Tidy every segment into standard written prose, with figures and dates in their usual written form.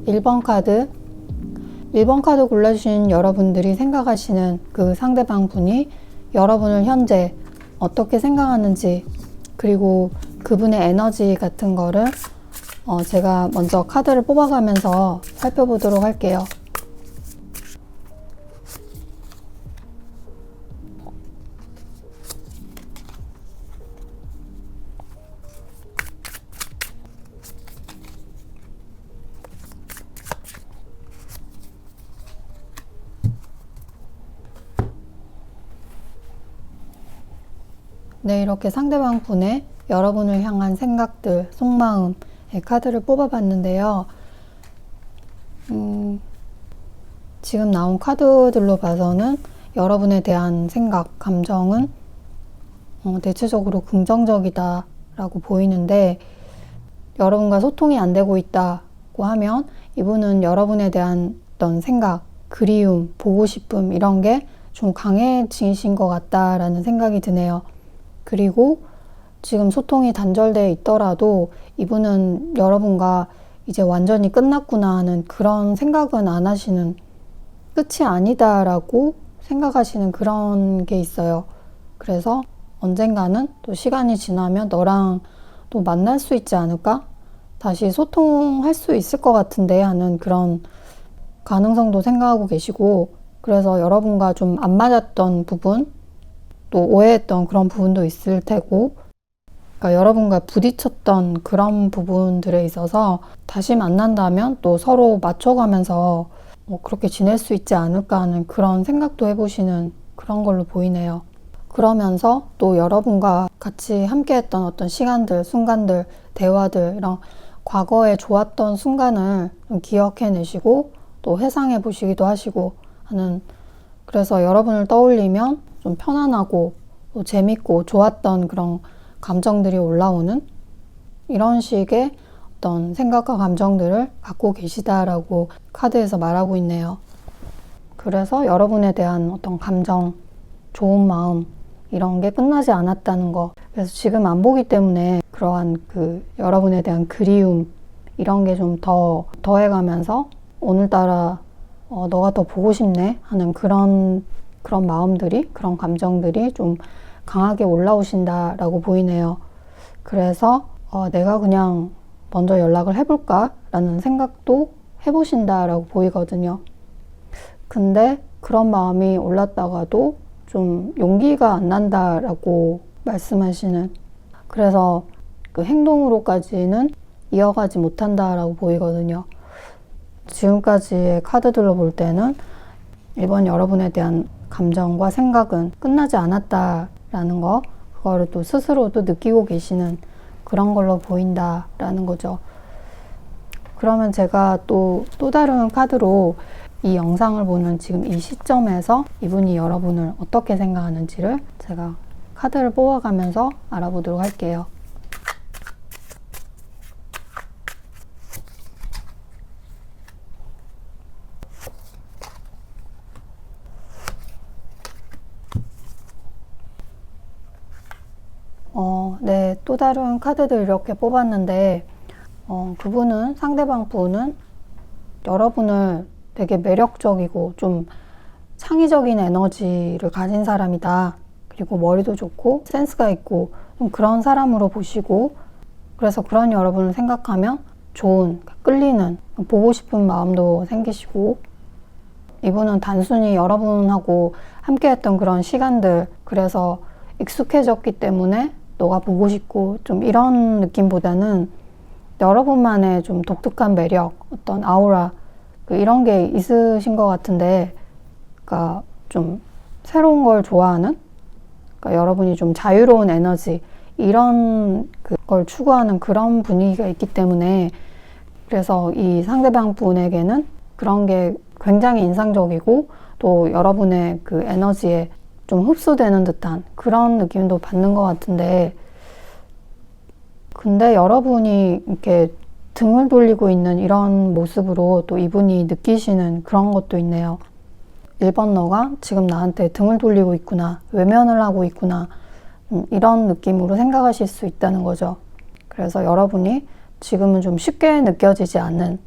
1번 카드. 1번 카드 골라주신 여러분들이 생각하시는 그 상대방 분이 여러분을 현재 어떻게 생각하는지, 그리고 그분의 에너지 같은 거를 제가 먼저 카드를 뽑아가면서 살펴보도록 할게요. 네, 이렇게 상대방 분의 여러분을 향한 생각들, 속마음의 카드를 뽑아봤는데요. 지금 나온 카드들로 봐서는 여러분에 대한 생각, 감정은 대체적으로 긍정적이다라고 보이는데, 여러분과 소통이 안 되고 있다고 하면 이분은 여러분에 대한 어떤 생각, 그리움, 보고 싶음 이런 게 좀 강해지신 것 같다라는 생각이 드네요. 그리고 지금 소통이 단절되어 있더라도 이분은 여러분과 이제 완전히 끝났구나 하는 그런 생각은 안 하시는, 끝이 아니다라고 생각하시는 그런 게 있어요. 그래서 언젠가는 또 시간이 지나면 너랑 또 만날 수 있지 않을까? 다시 소통할 수 있을 것 같은데 하는 그런 가능성도 생각하고 계시고, 그래서 여러분과 좀 안 맞았던 부분, 또 오해했던 그런 부분도 있을 테고, 그러니까 여러분과 부딪혔던 그런 부분들에 있어서 다시 만난다면 또 서로 맞춰가면서 그렇게 지낼 수 있지 않을까 하는 그런 생각도 해보시는 그런 걸로 보이네요. 그러면서 또 여러분과 같이 함께했던 어떤 시간들, 순간들, 대화들, 이런 과거에 좋았던 순간을 좀 기억해내시고 또 회상해 보시기도 하시고 하는, 그래서 여러분을 떠올리면 좀 편안하고 또 재밌고 좋았던 그런 감정들이 올라오는 이런 식의 어떤 생각과 감정들을 갖고 계시다라고 카드에서 말하고 있네요. 그래서 여러분에 대한 어떤 감정, 좋은 마음 이런 게 끝나지 않았다는 거. 그래서 지금 안 보기 때문에 그러한 그 여러분에 대한 그리움 이런 게 좀 더해가면서 오늘따라 너가 더 보고 싶네 하는 그런 마음들이, 그런 감정들이 좀 강하게 올라오신다라고 보이네요. 그래서 내가 그냥 먼저 연락을 해볼까 라는 생각도 해보신다라고 보이거든요. 근데 그런 마음이 올랐다가도 좀 용기가 안 난다라고 말씀하시는, 그래서 그 행동으로까지는 이어가지 못한다라고 보이거든요. 지금까지의 카드들로 볼 때는 이번 여러분에 대한 감정과 생각은 끝나지 않았다라는 거, 그거를 또 스스로도 느끼고 계시는 그런 걸로 보인다라는 거죠. 그러면 제가 또 다른 카드로 이 영상을 보는 지금 이 시점에서 이분이 여러분을 어떻게 생각하는지를 제가 카드를 뽑아가면서 알아보도록 할게요. 네, 또 다른 카드들 이렇게 뽑았는데 상대방 분은 여러분을 되게 매력적이고 좀 창의적인 에너지를 가진 사람이다. 그리고 머리도 좋고 센스가 있고 좀 그런 사람으로 보시고, 그래서 그런 여러분을 생각하면 좋은, 끌리는, 보고 싶은 마음도 생기시고, 이분은 단순히 여러분하고 함께했던 그런 시간들, 그래서 익숙해졌기 때문에 너가 보고 싶고 좀 이런 느낌보다는 여러분만의 좀 독특한 매력, 어떤 아우라, 이런 게 있으신 것 같은데, 그러니까 좀 새로운 걸 좋아하는, 그러니까 여러분이 좀 자유로운 에너지, 이런 걸 추구하는 그런 분위기가 있기 때문에, 그래서 이 상대방 분에게는 그런 게 굉장히 인상적이고 또 여러분의 그 에너지에 좀 흡수되는 듯한 그런 느낌도 받는 것 같은데, 근데 여러분이 이렇게 등을 돌리고 있는 이런 모습으로 또 이분이 느끼시는 그런 것도 있네요. 1번 너가 지금 나한테 등을 돌리고 있구나, 외면을 하고 있구나, 이런 느낌으로 생각하실 수 있다는 거죠. 그래서 여러분이 지금은 좀 쉽게 느껴지지 않는,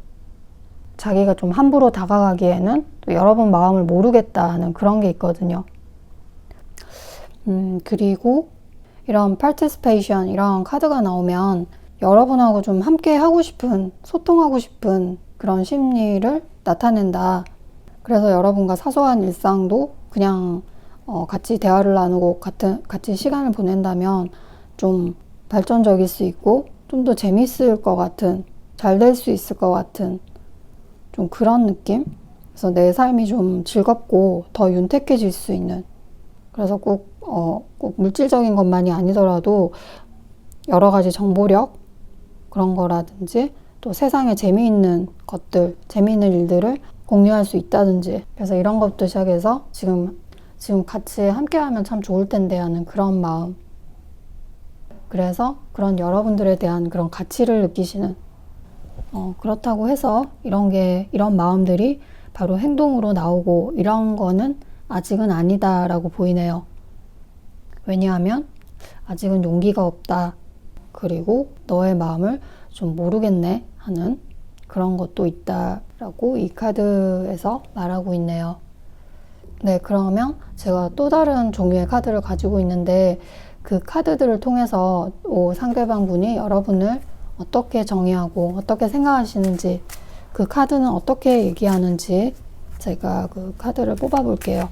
자기가 좀 함부로 다가가기에는 또 여러분 마음을 모르겠다 하는 그런 게 있거든요. 그리고 이런 participation, 이런 카드가 나오면 여러분하고 좀 함께 하고 싶은, 소통하고 싶은 그런 심리를 나타낸다. 그래서 여러분과 사소한 일상도 그냥 같이 대화를 나누고 같이 시간을 보낸다면 좀 발전적일 수 있고 좀 더 재밌을 것 같은, 잘 될 수 있을 것 같은 좀 그런 느낌? 그래서 내 삶이 좀 즐겁고 더 윤택해질 수 있는, 그래서 꼭 물질적인 것만이 아니더라도 여러 가지 정보력, 그런 거라든지 또 세상에 재미있는 것들, 재미있는 일들을 공유할 수 있다든지, 그래서 이런 것부터 시작해서 지금 같이 함께하면 참 좋을 텐데 하는 그런 마음. 그래서 그런 여러분들에 대한 그런 가치를 느끼시는, 그렇다고 해서 이런 마음들이 바로 행동으로 나오고 이런 거는 아직은 아니다라고 보이네요. 왜냐하면 아직은 용기가 없다. 그리고 너의 마음을 좀 모르겠네 하는 그런 것도 있다라고 이 카드에서 말하고 있네요. 네, 그러면 제가 또 다른 종류의 카드를 가지고 있는데, 그 카드들을 통해서 상대방 분이 여러분을 어떻게 정의하고 어떻게 생각하시는지, 그 카드는 어떻게 얘기하는지 제가 그 카드를 뽑아 볼게요.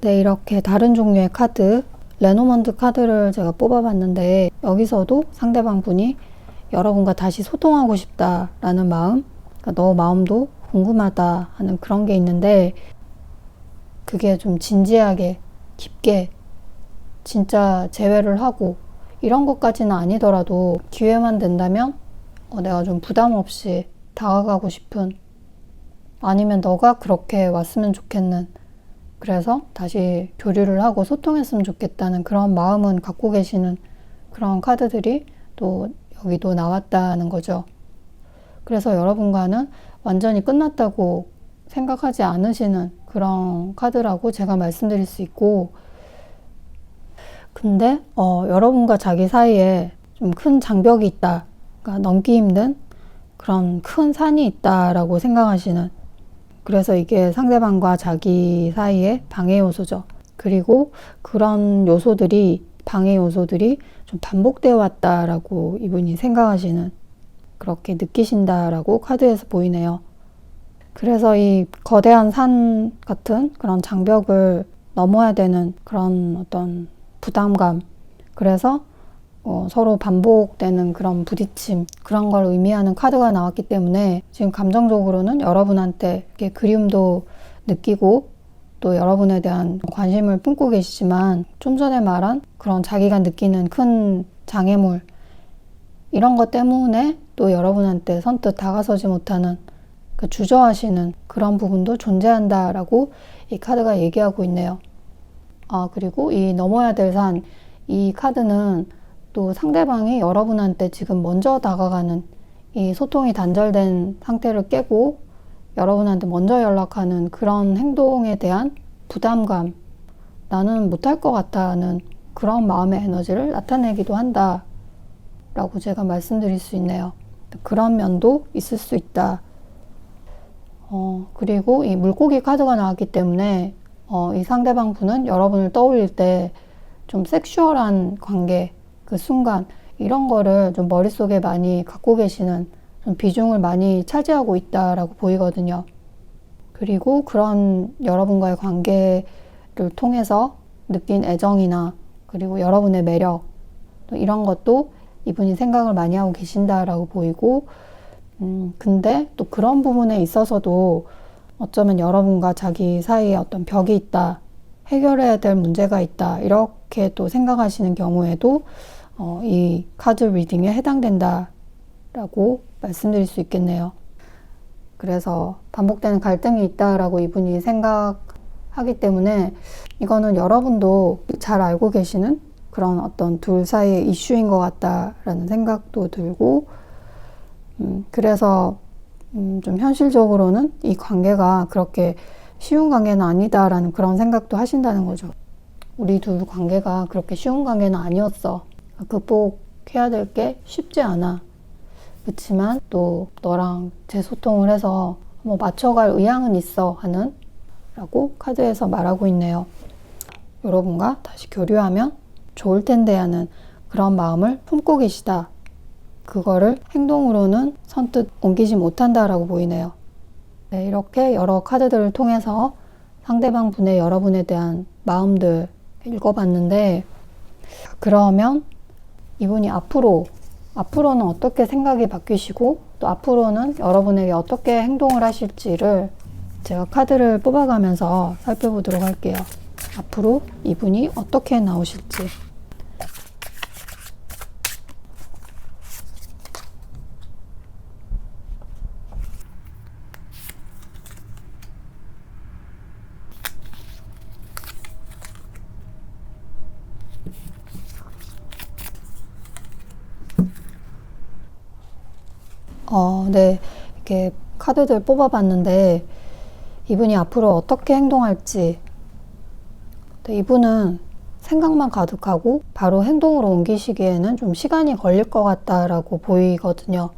네, 이렇게 다른 종류의 카드, 레노먼드 카드를 제가 뽑아봤는데, 여기서도 상대방 분이 여러분과 다시 소통하고 싶다라는 마음, 그러니까 너 마음도 궁금하다 하는 그런 게 있는데, 그게 좀 진지하게, 깊게, 진짜 재회를 하고, 이런 것까지는 아니더라도 기회만 된다면 내가 좀 부담 없이 다가가고 싶은, 아니면 너가 그렇게 왔으면 좋겠는, 그래서 다시 교류를 하고 소통했으면 좋겠다는 그런 마음은 갖고 계시는 그런 카드들이 또 여기도 나왔다는 거죠. 그래서 여러분과는 완전히 끝났다고 생각하지 않으시는 그런 카드라고 제가 말씀드릴 수 있고, 근데 여러분과 자기 사이에 좀 큰 장벽이 있다, 그러니까 넘기 힘든 그런 큰 산이 있다라고 생각하시는, 그래서 이게 상대방과 자기 사이의 방해 요소죠. 그리고 그런 요소들이, 방해 요소들이 좀 반복되어 왔다라고 이분이 생각하시는, 그렇게 느끼신다라고 카드에서 보이네요. 그래서 이 거대한 산 같은 그런 장벽을 넘어야 되는 그런 어떤 부담감, 그래서 서로 반복되는 그런 부딪힘, 그런 걸 의미하는 카드가 나왔기 때문에 지금 감정적으로는 여러분한테 이렇게 그리움도 느끼고 또 여러분에 대한 관심을 품고 계시지만, 좀 전에 말한 그런 자기가 느끼는 큰 장애물, 이런 것 때문에 또 여러분한테 선뜻 다가서지 못하는, 주저하시는 그런 부분도 존재한다라고 이 카드가 얘기하고 있네요. 그리고 이 넘어야 될 산, 이 카드는 또 상대방이 여러분한테 지금 먼저 다가가는, 이 소통이 단절된 상태를 깨고 여러분한테 먼저 연락하는 그런 행동에 대한 부담감, 나는 못할 것 같다는 그런 마음의 에너지를 나타내기도 한다 라고 제가 말씀드릴 수 있네요. 그런 면도 있을 수 있다. 그리고 이 물고기 카드가 나왔기 때문에 이 상대방 분은 여러분을 떠올릴 때 좀 섹슈얼한 관계, 그 순간 이런 거를 좀 머릿속에 많이 갖고 계시는, 좀 비중을 많이 차지하고 있다라고 보이거든요. 그리고 그런 여러분과의 관계를 통해서 느낀 애정이나 그리고 여러분의 매력, 또 이런 것도 이분이 생각을 많이 하고 계신다라고 보이고, 근데 또 그런 부분에 있어서도 어쩌면 여러분과 자기 사이에 어떤 벽이 있다, 해결해야 될 문제가 있다, 이렇게 또 생각하시는 경우에도 이 카드 리딩에 해당된다라고 말씀드릴 수 있겠네요. 그래서 반복되는 갈등이 있다라고 이분이 생각하기 때문에 이거는 여러분도 잘 알고 계시는 그런 어떤 둘 사이의 이슈인 것 같다라는 생각도 들고, 그래서 좀 현실적으로는 이 관계가 그렇게 쉬운 관계는 아니다라는 그런 생각도 하신다는 거죠. 우리 둘 관계가 그렇게 쉬운 관계는 아니었어. 극복해야 될 게 쉽지 않아. 그렇지만 또 너랑 재소통을 해서 뭐 맞춰갈 의향은 있어 하는 라고 카드에서 말하고 있네요. 여러분과 다시 교류하면 좋을 텐데 하는 그런 마음을 품고 계시다. 그거를 행동으로는 선뜻 옮기지 못한다라고 보이네요. 네, 이렇게 여러 카드들을 통해서 상대방 분의 여러분에 대한 마음들 읽어봤는데, 그러면 이분이 앞으로는 어떻게 생각이 바뀌시고 또 앞으로는 여러분에게 어떻게 행동을 하실지를 제가 카드를 뽑아가면서 살펴보도록 할게요. 앞으로 이분이 어떻게 나오실지. 네. 이렇게 카드들 뽑아봤는데 이분이 앞으로 어떻게 행동할지. 이분은 생각만 가득하고 바로 행동으로 옮기시기에는 좀 시간이 걸릴 것 같다라고 보이거든요.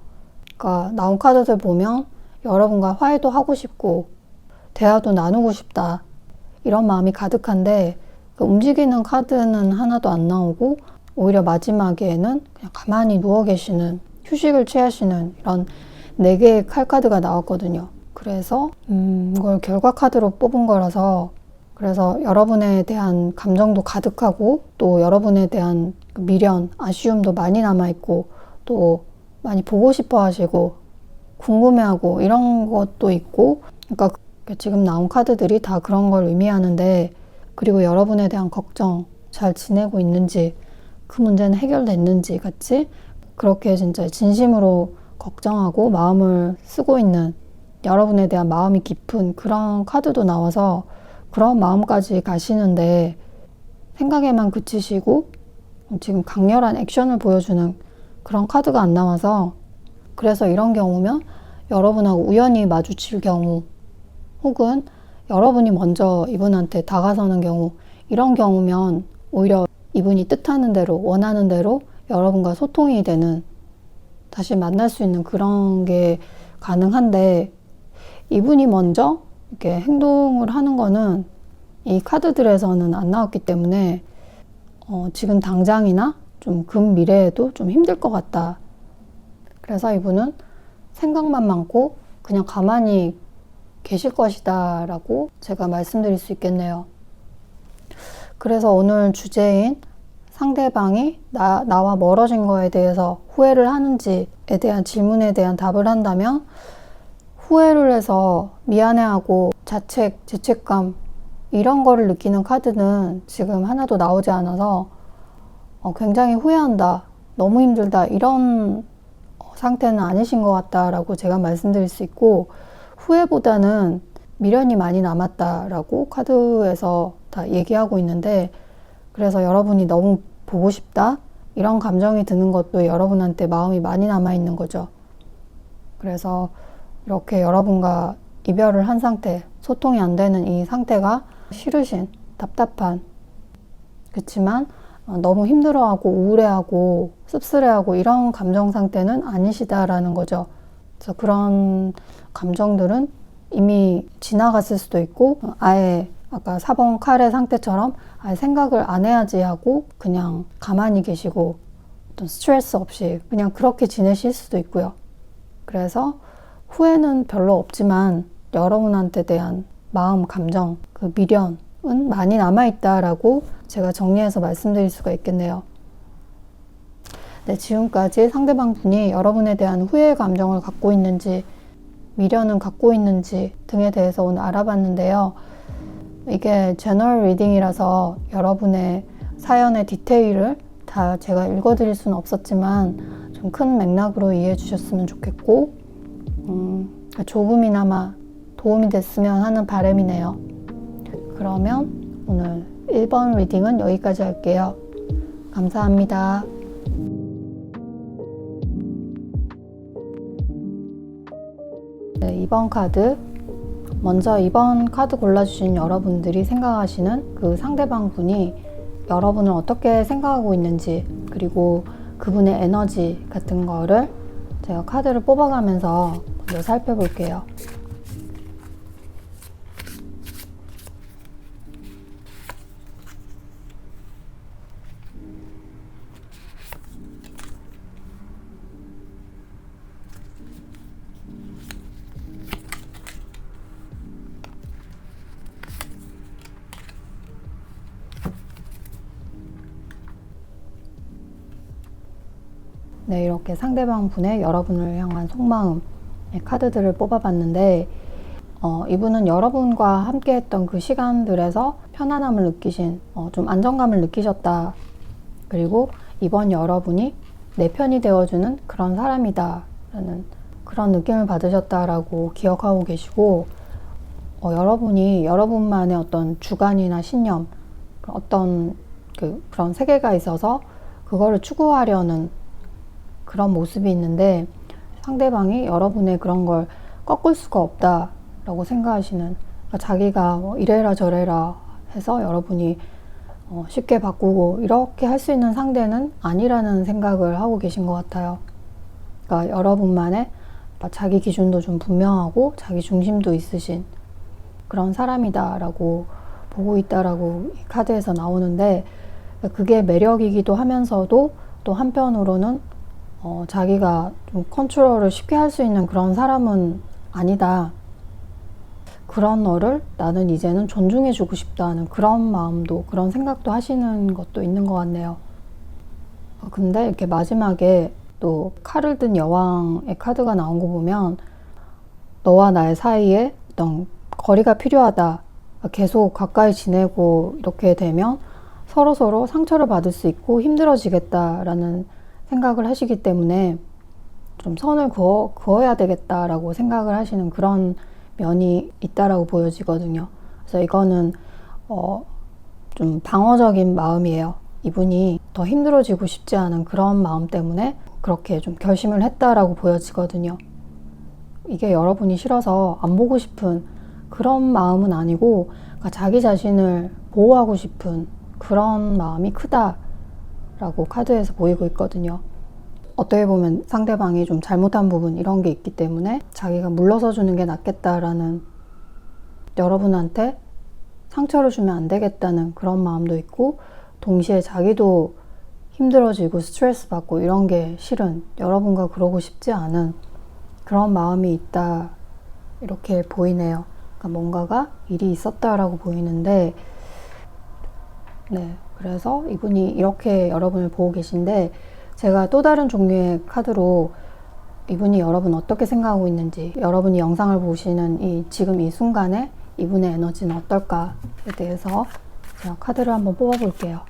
그러니까 나온 카드들 보면 여러분과 화해도 하고 싶고 대화도 나누고 싶다, 이런 마음이 가득한데 움직이는 카드는 하나도 안 나오고 오히려 마지막에는 그냥 가만히 누워 계시는, 휴식을 취하시는 이런 4개의 칼카드가 나왔거든요. 그래서 이걸 결과 카드로 뽑은 거라서, 그래서 여러분에 대한 감정도 가득하고 또 여러분에 대한 미련, 아쉬움도 많이 남아있고 또 많이 보고 싶어 하시고 궁금해하고 이런 것도 있고, 그러니까 지금 나온 카드들이 다 그런 걸 의미하는데, 그리고 여러분에 대한 걱정, 잘 지내고 있는지, 그 문제는 해결됐는지 같이 그렇게 진짜 진심으로 걱정하고 마음을 쓰고 있는, 여러분에 대한 마음이 깊은 그런 카드도 나와서 그런 마음까지 가시는데 생각에만 그치시고 지금 강렬한 액션을 보여주는 그런 카드가 안 나와서, 그래서 이런 경우면 여러분하고 우연히 마주칠 경우 혹은 여러분이 먼저 이분한테 다가서는 경우, 이런 경우면 오히려 이분이 뜻하는 대로, 원하는 대로 여러분과 소통이 되는, 다시 만날 수 있는 그런 게 가능한데, 이분이 먼저 이렇게 행동을 하는 거는 이 카드들에서는 안 나왔기 때문에 지금 당장이나 좀 근미래에도 좀 힘들 것 같다. 그래서 이분은 생각만 많고 그냥 가만히 계실 것이다 라고 제가 말씀드릴 수 있겠네요. 그래서 오늘 주제인 상대방이 나와 멀어진 거에 대해서 후회를 하는지에 대한 질문에 대한 답을 한다면, 후회를 해서 미안해하고 자책, 죄책감 이런 거를 느끼는 카드는 지금 하나도 나오지 않아서 굉장히 후회한다, 너무 힘들다, 이런 상태는 아니신 것 같다라고 제가 말씀드릴 수 있고, 후회보다는 미련이 많이 남았다라고 카드에서 다 얘기하고 있는데, 그래서 여러분이 너무 보고 싶다, 이런 감정이 드는 것도 여러분한테 마음이 많이 남아있는 거죠. 그래서 이렇게 여러분과 이별을 한 상태, 소통이 안 되는 이 상태가 싫으신, 답답한, 그렇지만 너무 힘들어하고 우울해하고 씁쓸해하고 이런 감정 상태는 아니시다라는 거죠. 그래서 그런 감정들은 이미 지나갔을 수도 있고, 아예 아까 4번 칼의 상태처럼 아예 생각을 안 해야지 하고 그냥 가만히 계시고 어떤 스트레스 없이 그냥 그렇게 지내실 수도 있고요. 그래서 후회는 별로 없지만 여러분한테 대한 마음, 감정, 그 미련은 많이 남아있다라고 제가 정리해서 말씀드릴 수가 있겠네요. 네, 지금까지 상대방 분이 여러분에 대한 후회 감정을 갖고 있는지, 미련은 갖고 있는지 등에 대해서 오늘 알아봤는데요. 이게 제너럴 리딩이라서 여러분의 사연의 디테일을 다 제가 읽어드릴 수는 없었지만 좀 큰 맥락으로 이해해 주셨으면 좋겠고, 조금이나마 도움이 됐으면 하는 바람이네요. 그러면 오늘 1번 리딩은 여기까지 할게요. 감사합니다. 네, 2번 카드. 먼저 2번 카드 골라주신 여러분들이 생각하시는 그 상대방 분이 여러분을 어떻게 생각하고 있는지, 그리고 그분의 에너지 같은 거를 제가 카드를 뽑아가면서 먼저 살펴볼게요. 네, 이렇게 상대방 분의 여러분을 향한 속마음의 카드들을 뽑아봤는데, 이분은 여러분과 함께 했던 그 시간들에서 편안함을 느끼신, 좀 안정감을 느끼셨다. 그리고 이번 여러분이 내 편이 되어주는 그런 사람이다 라는 그런 느낌을 받으셨다라고 기억하고 계시고, 여러분이 여러분만의 어떤 주관이나 신념, 어떤 그런 세계가 있어서 그거를 추구하려는 그런 모습이 있는데, 상대방이 여러분의 그런 걸 꺾을 수가 없다라고 생각하시는, 그러니까 자기가 뭐 이래라 저래라 해서 여러분이 쉽게 바꾸고 이렇게 할 수 있는 상대는 아니라는 생각을 하고 계신 것 같아요. 그러니까 여러분만의 자기 기준도 좀 분명하고 자기 중심도 있으신 그런 사람이다라고 보고 있다라고 이 카드에서 나오는데, 그게 매력이기도 하면서도 또 한편으로는 자기가 좀 컨트롤을 쉽게 할 수 있는 그런 사람은 아니다. 그런 너를 나는 이제는 존중해주고 싶다는 그런 마음도, 그런 생각도 하시는 것도 있는 것 같네요. 근데 이렇게 마지막에 또 칼을 든 여왕의 카드가 나온 거 보면, 너와 나의 사이에 어떤 거리가 필요하다. 계속 가까이 지내고 이렇게 되면 서로 상처를 받을 수 있고 힘들어지겠다라는 생각을 하시기 때문에 좀 선을 그어야 되겠다라고 생각을 하시는 그런 면이 있다라고 보여지거든요. 그래서 이거는 좀 방어적인 마음이에요. 이분이 더 힘들어지고 싶지 않은 그런 마음 때문에 그렇게 좀 결심을 했다라고 보여지거든요. 이게 여러분이 싫어서 안 보고 싶은 그런 마음은 아니고, 그러니까 자기 자신을 보호하고 싶은 그런 마음이 크다라고 카드에서 보이고 있거든요. 어떻게 보면 상대방이 좀 잘못한 부분 이런 게 있기 때문에 자기가 물러서 주는 게 낫겠다라는, 여러분한테 상처를 주면 안 되겠다는 그런 마음도 있고, 동시에 자기도 힘들어지고 스트레스 받고 이런 게 싫은, 여러분과 그러고 싶지 않은 그런 마음이 있다, 이렇게 보이네요. 그러니까 뭔가가 일이 있었다라고 보이는데, 네, 그래서 이분이 이렇게 여러분을 보고 계신데, 제가 또 다른 종류의 카드로 이분이 여러분 어떻게 생각하고 있는지, 여러분이 영상을 보시는 지금 이 순간에 이분의 에너지는 어떨까에 대해서 제가 카드를 한번 뽑아볼게요.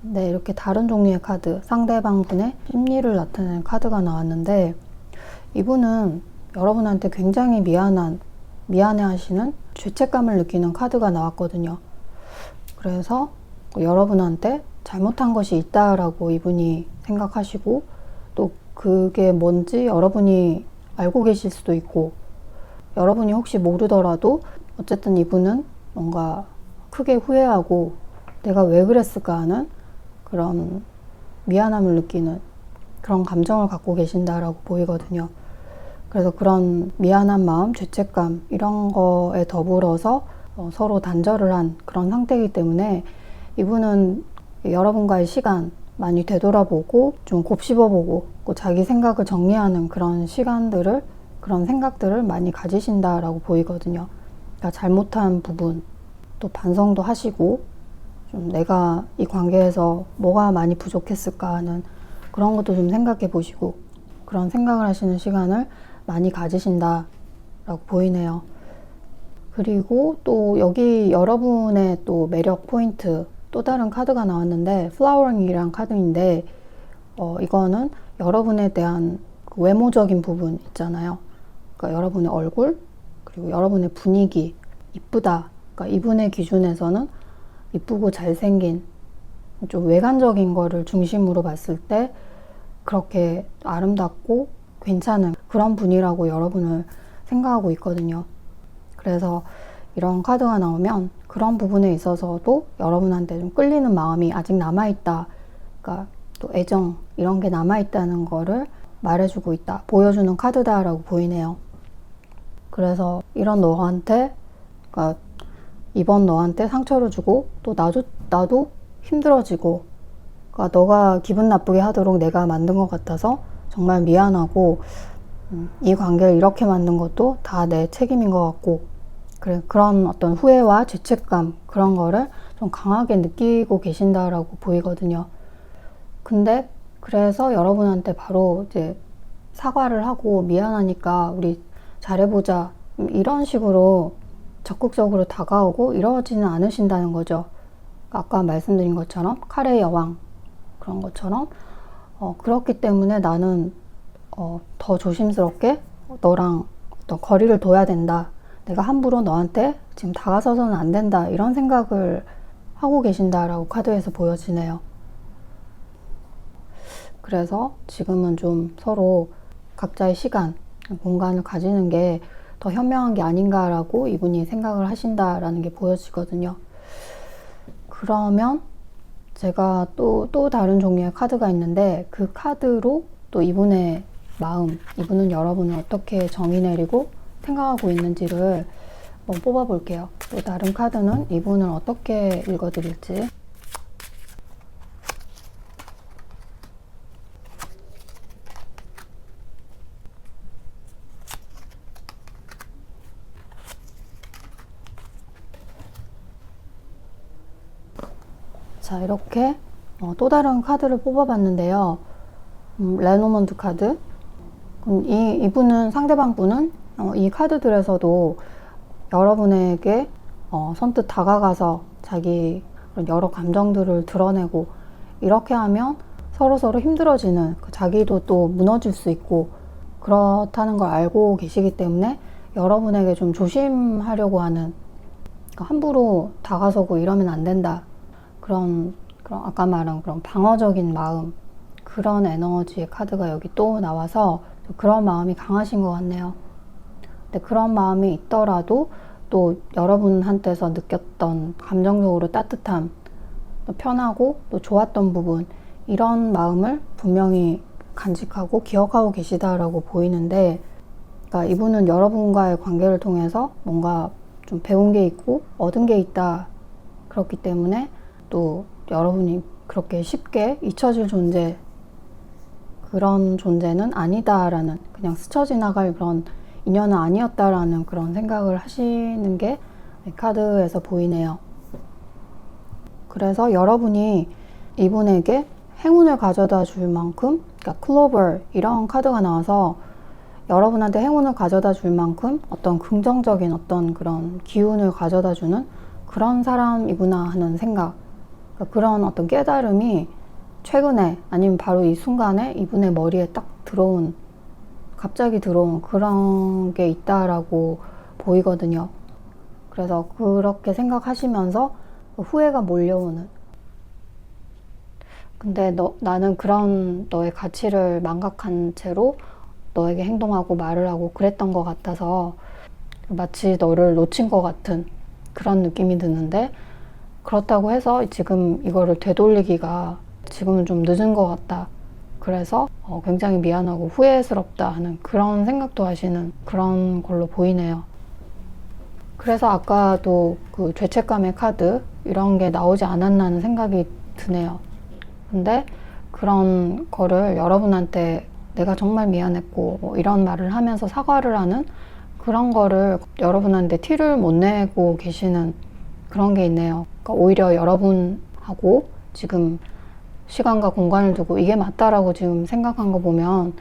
네, 이렇게 다른 종류의 카드, 상대방 분의 심리를 나타내는 카드가 나왔는데, 이분은 여러분한테 굉장히 미안해하시는 죄책감을 느끼는 카드가 나왔거든요. 그래서 여러분한테 잘못한 것이 있다라고 이분이 생각하시고, 또 그게 뭔지 여러분이 알고 계실 수도 있고, 여러분이 혹시 모르더라도 어쨌든 이분은 뭔가 크게 후회하고 내가 왜 그랬을까 하는 그런 미안함을 느끼는 그런 감정을 갖고 계신다라고 보이거든요. 그래서 그런 미안한 마음, 죄책감 이런 거에 더불어서 서로 단절을 한 그런 상태이기 때문에 이분은 여러분과의 시간 많이 되돌아보고 좀 곱씹어보고 자기 생각을 정리하는 그런 시간들을, 그런 생각들을 많이 가지신다라고 보이거든요. 그러니까 잘못한 부분 또 반성도 하시고, 좀 내가 이 관계에서 뭐가 많이 부족했을까 하는 그런 것도 좀 생각해 보시고, 그런 생각을 하시는 시간을 많이 가지신다라고 보이네요. 그리고 또 여기 여러분의 또 매력 포인트, 또 다른 카드가 나왔는데 플라워링이란 카드인데, 이거는 여러분에 대한 그 외모적인 부분 있잖아요. 그러니까 여러분의 얼굴, 그리고 여러분의 분위기, 이쁘다. 그러니까 이분의 기준에서는 이쁘고 잘생긴, 좀 외관적인 거를 중심으로 봤을 때 그렇게 아름답고 괜찮은 그런 분이라고 여러분을 생각하고 있거든요. 그래서 이런 카드가 나오면 그런 부분에 있어서도 여러분한테 좀 끌리는 마음이 아직 남아있다. 그러니까 또 애정 이런 게 남아있다는 거를 말해주고 있다, 보여주는 카드다라고 보이네요. 그래서 이런 너한테, 그러니까 이번 너한테 상처를 주고 또 나도 힘들어지고, 그러니까 너가 기분 나쁘게 하도록 내가 만든 것 같아서 정말 미안하고, 이 관계를 이렇게 만든 것도 다 내 책임인 것 같고, 그런 어떤 후회와 죄책감 그런 거를 좀 강하게 느끼고 계신다라고 보이거든요. 근데 그래서 여러분한테 바로 이제 사과를 하고 미안하니까 우리 잘해보자 이런 식으로 적극적으로 다가오고 이러지는 않으신다는 거죠. 아까 말씀드린 것처럼 칼의 여왕 그런 것처럼 그렇기 때문에 나는 더 조심스럽게 너랑 어떤 거리를 둬야 된다. 내가 함부로 너한테 지금 다가서서는 안 된다. 이런 생각을 하고 계신다라고 카드에서 보여지네요. 그래서 지금은 좀 서로 각자의 시간, 공간을 가지는 게 더 현명한 게 아닌가라고 이분이 생각을 하신다라는 게 보여지거든요. 그러면 제가 또 다른 종류의 카드가 있는데, 그 카드로 또 이분의 마음, 이분은 여러분을 어떻게 정의 내리고 생각하고 있는지를 한번 뽑아 볼게요. 또 다른 카드는 이분을 어떻게 읽어 드릴지. 자, 이렇게 또 다른 카드를 뽑아봤는데요. 레노먼드 카드. 이분은, 상대방 분은 이 카드들에서도 여러분에게 선뜻 다가가서 자기 여러 감정들을 드러내고, 이렇게 하면 서로서로 힘들어지는, 자기도 또 무너질 수 있고 그렇다는 걸 알고 계시기 때문에 여러분에게 좀 조심하려고 하는, 함부로 다가서고 이러면 안 된다. 그런 아까 말한 그런 방어적인 마음, 그런 에너지의 카드가 여기 또 나와서 그런 마음이 강하신 것 같네요. 근데 그런 마음이 있더라도 또 여러분한테서 느꼈던 감정적으로 따뜻함, 또 편하고 또 좋았던 부분, 이런 마음을 분명히 간직하고 기억하고 계시다라고 보이는데, 그러니까 이분은 여러분과의 관계를 통해서 뭔가 좀 배운 게 있고 얻은 게 있다. 그렇기 때문에 또 여러분이 그렇게 쉽게 잊혀질 존재, 그런 존재는 아니다라는, 그냥 스쳐 지나갈 그런 인연은 아니었다라는 그런 생각을 하시는 게 카드에서 보이네요. 그래서 여러분이 이분에게 행운을 가져다 줄 만큼, 그러니까 클로버 이런 카드가 나와서 여러분한테 행운을 가져다 줄 만큼 어떤 긍정적인 어떤 그런 기운을 가져다 주는 그런 사람이구나 하는 생각, 그러니까 그런 어떤 깨달음이 최근에, 아니면 바로 이 순간에 이분의 머리에 딱 갑자기 들어온 그런 게 있다라고 보이거든요. 그래서 그렇게 생각하시면서 후회가 몰려오는. 근데 나는 그런 너의 가치를 망각한 채로 너에게 행동하고 말을 하고 그랬던 것 같아서 마치 너를 놓친 것 같은 그런 느낌이 드는데, 그렇다고 해서 지금 이거를 되돌리기가 지금은 좀 늦은 것 같다. 그래서 굉장히 미안하고 후회스럽다 하는 그런 생각도 하시는 그런 걸로 보이네요. 그래서 아까도 그 죄책감의 카드 이런 게 나오지 않았나 하는 생각이 드네요. 근데 그런 거를 여러분한테 내가 정말 미안했고 뭐 이런 말을 하면서 사과를 하는 그런 거를 여러분한테 티를 못 내고 계시는 그런 게 있네요. 그러니까 오히려 여러분하고 지금 시간과 공간을 두고 이게 맞다라고 지금 생각한 거 보면,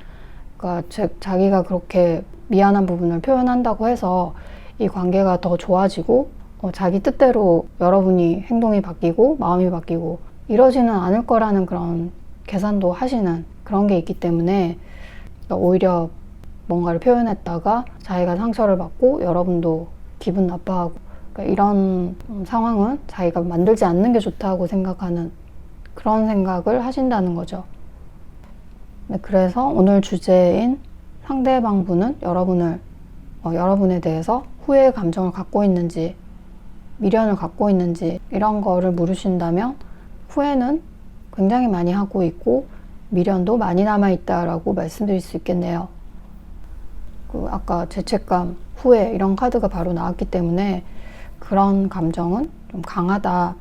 그러니까 자기가 그렇게 미안한 부분을 표현한다고 해서 이 관계가 더 좋아지고 자기 뜻대로 여러분이 행동이 바뀌고 마음이 바뀌고 이러지는 않을 거라는 그런 계산도 하시는 그런 게 있기 때문에, 그러니까 오히려 뭔가를 표현했다가 자기가 상처를 받고 여러분도 기분 나빠하고, 그러니까 이런 상황은 자기가 만들지 않는 게 좋다고 생각하는 그런 생각을 하신다는 거죠. 네, 그래서 오늘 주제인 상대방분은 여러분에 대해서 후회의 감정을 갖고 있는지 미련을 갖고 있는지 이런 거를 물으신다면, 후회는 굉장히 많이 하고 있고 미련도 많이 남아있다라고 말씀드릴 수 있겠네요. 아까 죄책감, 후회 이런 카드가 바로 나왔기 때문에 그런 감정은 좀 강하다.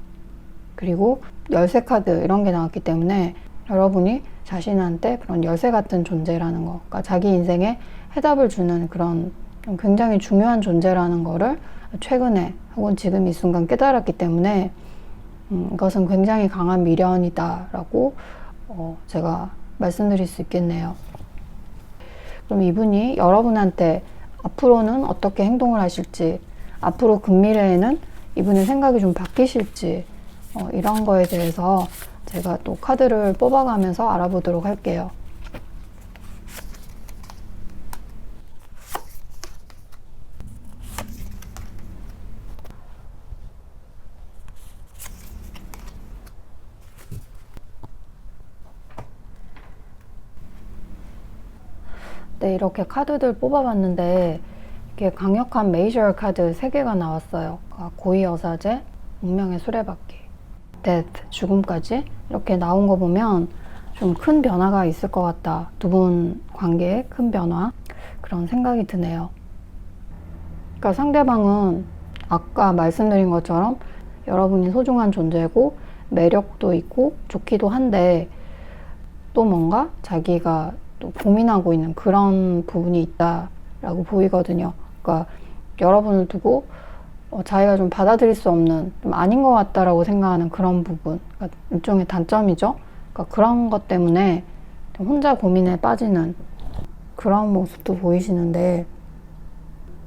그리고 열쇠 카드 이런 게 나왔기 때문에 여러분이 자신한테 그런 열쇠 같은 존재라는 거, 그러니까 자기 인생에 해답을 주는 그런 좀 굉장히 중요한 존재라는 거를 최근에 혹은 지금 이 순간 깨달았기 때문에 이것은 굉장히 강한 미련이다라고 제가 말씀드릴 수 있겠네요. 그럼 이분이 여러분한테 앞으로는 어떻게 행동을 하실지, 앞으로 근미래에는 이분의 생각이 좀 바뀌실지 이런 거에 대해서 제가 또 카드를 뽑아가면서 알아보도록 할게요. 네, 이렇게 카드들 뽑아봤는데 이게 강력한 메이저 카드 3개가 나왔어요. 고의여사제, 운명의 수레바퀴, death, 죽음까지 이렇게 나온 거 보면 좀 큰 변화가 있을 것 같다. 두 분 관계에 큰 변화, 그런 생각이 드네요. 그러니까 상대방은 아까 말씀드린 것처럼 여러분이 소중한 존재고 매력도 있고 좋기도 한데, 또 뭔가 자기가 또 고민하고 있는 그런 부분이 있다라고 보이거든요. 그러니까 여러분을 두고 자기가 좀 받아들일 수 없는, 좀 아닌 것 같다라고 생각하는 그런 부분, 그러니까 일종의 단점이죠. 그러니까 그런 것 때문에 혼자 고민에 빠지는 그런 모습도 보이시는데,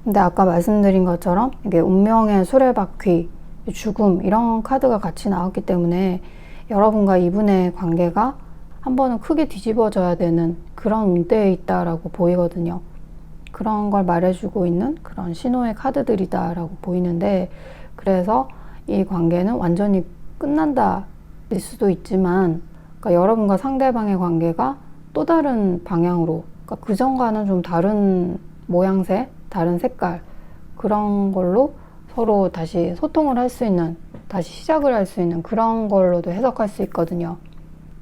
근데 아까 말씀드린 것처럼 이게 운명의 수레바퀴, 죽음 이런 카드가 같이 나왔기 때문에 여러분과 이분의 관계가 한 번은 크게 뒤집어져야 되는 그런 운대에 있다라고 보이거든요. 그런 걸 말해주고 있는 그런 신호의 카드들이다라고 보이는데, 그래서 이 관계는 완전히 끝난다일 수도 있지만, 그러니까 여러분과 상대방의 관계가 또 다른 방향으로, 그러니까 그전과는 좀 다른 모양새, 다른 색깔, 그런 걸로 서로 다시 소통을 할 수 있는, 다시 시작을 할 수 있는 그런 걸로도 해석할 수 있거든요.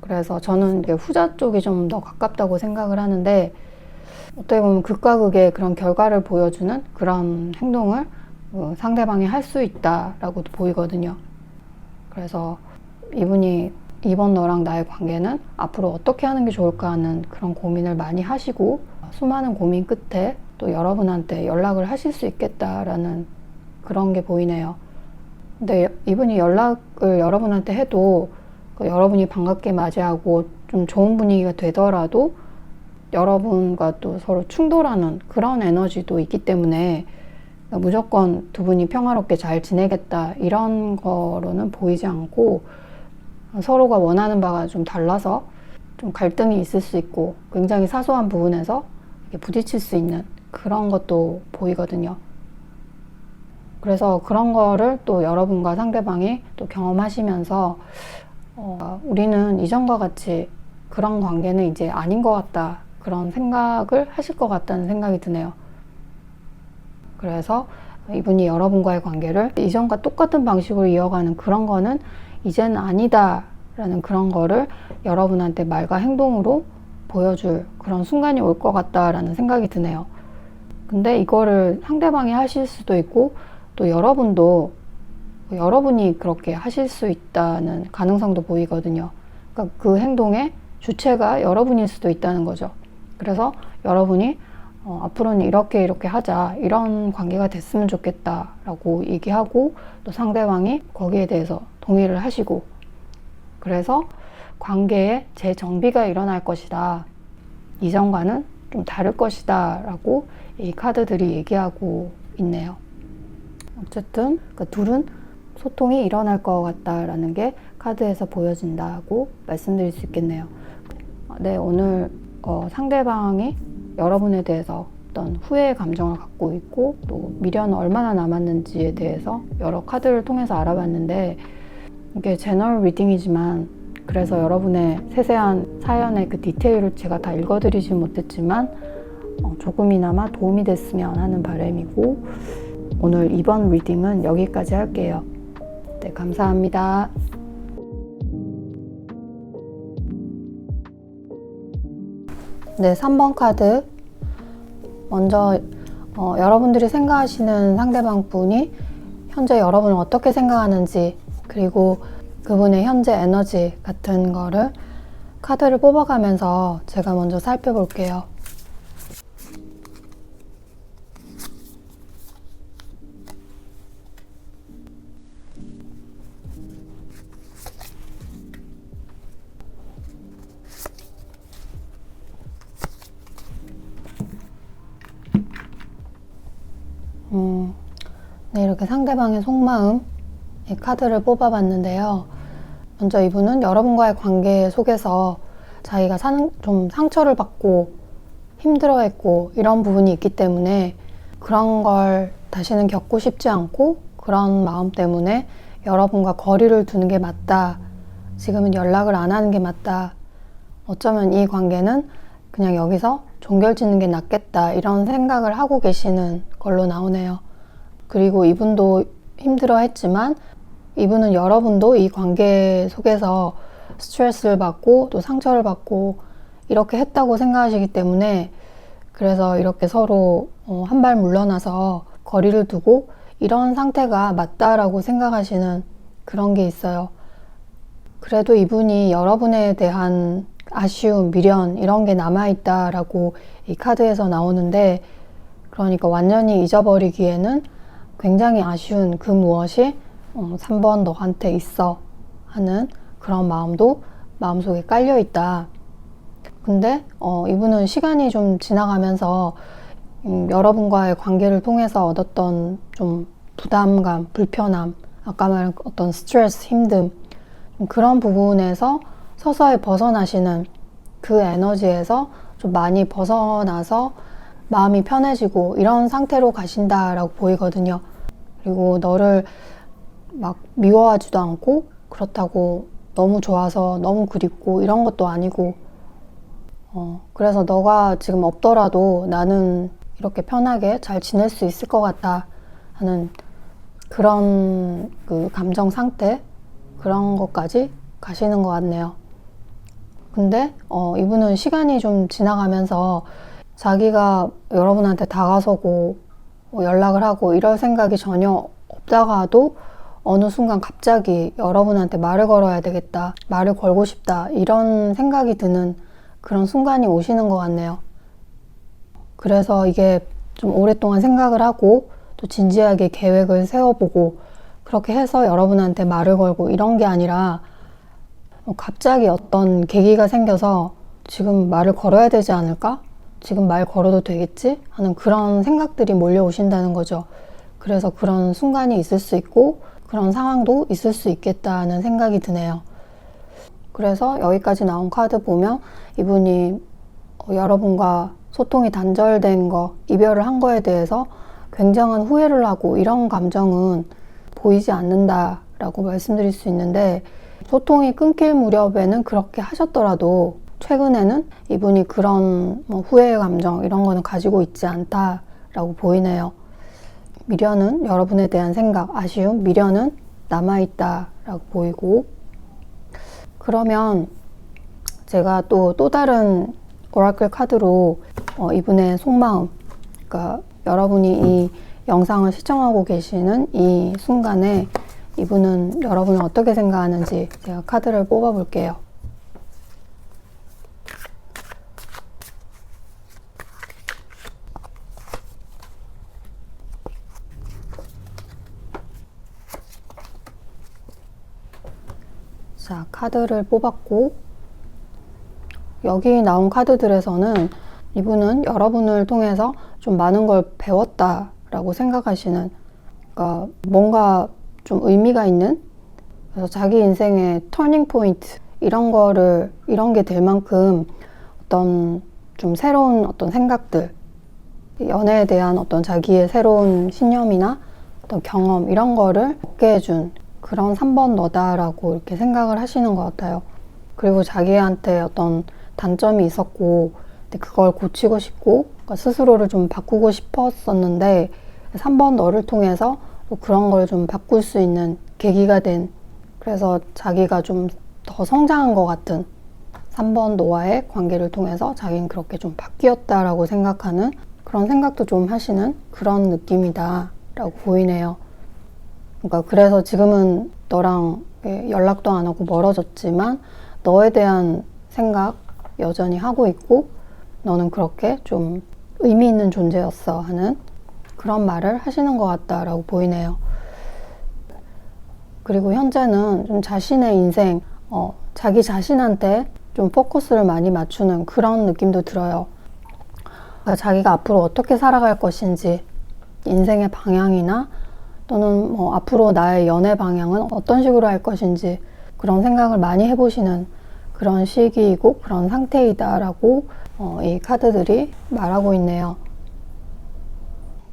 그래서 저는 이게 후자 쪽이 좀 더 가깝다고 생각을 하는데, 어떻게 보면 극과 극의 그런 결과를 보여주는 그런 행동을 상대방이 할 수 있다라고도 보이거든요. 그래서 이분이 이번 너랑 나의 관계는 앞으로 어떻게 하는 게 좋을까 하는 그런 고민을 많이 하시고, 수많은 고민 끝에 또 여러분한테 연락을 하실 수 있겠다라는 그런 게 보이네요. 근데 이분이 연락을 여러분한테 해도 여러분이 반갑게 맞이하고 좀 좋은 분위기가 되더라도 여러분과 또 서로 충돌하는 그런 에너지도 있기 때문에 무조건 두 분이 평화롭게 잘 지내겠다 이런 거로는 보이지 않고, 서로가 원하는 바가 좀 달라서 좀 갈등이 있을 수 있고 굉장히 사소한 부분에서 부딪힐 수 있는 그런 것도 보이거든요. 그래서 그런 거를 또 여러분과 상대방이 또 경험하시면서 우리는 이전과 같이 그런 관계는 이제 아닌 것 같다, 그런 생각을 하실 것 같다는 생각이 드네요. 그래서 이분이 여러분과의 관계를 이전과 똑같은 방식으로 이어가는 그런 거는 이제는 아니다 라는 그런 거를 여러분한테 말과 행동으로 보여줄 그런 순간이 올 것 같다라는 생각이 드네요. 근데 이거를 상대방이 하실 수도 있고 또 여러분도 여러분이 그렇게 하실 수 있다는 가능성도 보이거든요. 그러니까 그 행동의 주체가 여러분일 수도 있다는 거죠. 그래서 여러분이 앞으로는 이렇게 하자, 이런 관계가 됐으면 좋겠다 라고 얘기하고 또 상대방이 거기에 대해서 동의를 하시고, 그래서 관계에 재정비가 일어날 것이다, 이전과는 좀 다를 것이다 라고 이 카드들이 얘기하고 있네요. 어쨌든 그 둘은 소통이 일어날 것 같다라는 게 카드에서 보여진다고 말씀드릴 수 있겠네요. 네, 오늘 상대방이 여러분에 대해서 어떤 후회의 감정을 갖고 있고 또 미련은 얼마나 남았는지에 대해서 여러 카드를 통해서 알아봤는데, 이게 제너럴 리딩이지만 그래서 여러분의 세세한 사연의 그 디테일을 제가 다 읽어드리지 못했지만 조금이나마 도움이 됐으면 하는 바람이고, 오늘 이번 리딩은 여기까지 할게요. 네, 감사합니다. 네, 3번 카드. 먼저 여러분들이 생각하시는 상대방 분이 현재 여러분을 어떻게 생각하는지, 그리고 그분의 현재 에너지 같은 거를 카드를 뽑아가면서 제가 먼저 살펴볼게요. 네, 이렇게 상대방의 속마음 이 카드를 뽑아봤는데요. 먼저 이분은 여러분과의 관계 속에서 자기가 좀 상처를 받고 힘들어했고 이런 부분이 있기 때문에 그런 걸 다시는 겪고 싶지 않고, 그런 마음 때문에 여러분과 거리를 두는 게 맞다, 지금은 연락을 안 하는 게 맞다, 어쩌면 이 관계는 그냥 여기서 종결짓는 게 낫겠다, 이런 생각을 하고 계시는 걸로 나오네요. 그리고 이분도 힘들어했지만 이분은 여러분도 이 관계 속에서 스트레스를 받고 또 상처를 받고 이렇게 했다고 생각하시기 때문에, 그래서 이렇게 서로 한 발 물러나서 거리를 두고 이런 상태가 맞다라고 생각하시는 그런 게 있어요. 그래도 이분이 여러분에 대한 아쉬움, 미련 이런 게 남아있다라고 이 카드에서 나오는데, 그러니까 완전히 잊어버리기에는 굉장히 아쉬운 그 무엇이 3번 너한테 있어 하는 그런 마음도 마음속에 깔려있다. 근데 이분은 시간이 좀 지나가면서 여러분과의 관계를 통해서 얻었던 좀 부담감, 불편함, 아까 말한 어떤 스트레스, 힘듦, 그런 부분에서 서서히 벗어나시는 그 에너지에서 좀 많이 벗어나서 마음이 편해지고 이런 상태로 가신다라고 보이거든요. 그리고 너를 막 미워하지도 않고 그렇다고 너무 좋아서 너무 그립고 이런 것도 아니고, 그래서 너가 지금 없더라도 나는 이렇게 편하게 잘 지낼 수 있을 것 같다 하는 그런 그 감정 상태, 그런 것까지 가시는 것 같네요. 근데 이분은 시간이 좀 지나가면서 자기가 여러분한테 다가서고 연락을 하고 이럴 생각이 전혀 없다가도 어느 순간 갑자기 여러분한테 말을 걸어야 되겠다, 말을 걸고 싶다, 이런 생각이 드는 그런 순간이 오시는 것 같네요. 그래서 이게 좀 오랫동안 생각을 하고 또 진지하게 계획을 세워보고 그렇게 해서 여러분한테 말을 걸고 이런 게 아니라 갑자기 어떤 계기가 생겨서 지금 말을 걸어야 되지 않을까? 지금 말 걸어도 되겠지? 하는 그런 생각들이 몰려오신다는 거죠. 그래서 그런 순간이 있을 수 있고 그런 상황도 있을 수 있겠다는 생각이 드네요. 그래서 여기까지 나온 카드 보면 이분이 여러분과 소통이 단절된 거, 이별을 한 거에 대해서 굉장한 후회를 하고 이런 감정은 보이지 않는다라고 말씀드릴 수 있는데, 소통이 끊길 무렵에는 그렇게 하셨더라도 최근에는 이분이 그런 후회의 감정 이런 거는 가지고 있지 않다라고 보이네요. 미련은, 여러분에 대한 생각, 아쉬움, 미련은 남아있다라고 보이고, 그러면 제가 또 다른 오라클 카드로 이분의 속마음, 그러니까 여러분이 이 영상을 시청하고 계시는 이 순간에 이분은 여러분을 어떻게 생각하는지 제가 카드를 뽑아 볼게요. 자, 카드를 뽑았고, 여기 나온 카드들에서는 이분은 여러분을 통해서 좀 많은 걸 배웠다라고 생각하시는, 그러니까 뭔가 좀 의미가 있는, 그래서 자기 인생의 터닝 포인트 이런 게 될 만큼 어떤 좀 새로운 어떤 생각들, 연애에 대한 어떤 자기의 새로운 신념이나 어떤 경험 이런 거를 얻게 해준 그런 3번 너다라고 이렇게 생각을 하시는 것 같아요. 그리고 자기한테 어떤 단점이 있었고 근데 그걸 고치고 싶고 그러니까 스스로를 좀 바꾸고 싶었었는데 3번 너를 통해서 또 그런 걸 좀 바꿀 수 있는 계기가 된, 그래서 자기가 좀 더 성장한 것 같은 3번 너와의 관계를 통해서 자기는 그렇게 좀 바뀌었다라고 생각하는 그런 생각도 좀 하시는 그런 느낌이다 라고 보이네요. 그러니까 그래서 지금은 너랑 연락도 안 하고 멀어졌지만 너에 대한 생각 여전히 하고 있고 너는 그렇게 좀 의미 있는 존재였어 하는 그런 말을 하시는 것 같다라고 보이네요. 그리고 현재는 좀 자신의 인생, 자기 자신한테 좀 포커스를 많이 맞추는 그런 느낌도 들어요. 그러니까 자기가 앞으로 어떻게 살아갈 것인지, 인생의 방향이나 또는 뭐 앞으로 나의 연애 방향은 어떤 식으로 할 것인지 그런 생각을 많이 해보시는 그런 시기이고 그런 상태이다라고 이 카드들이 말하고 있네요.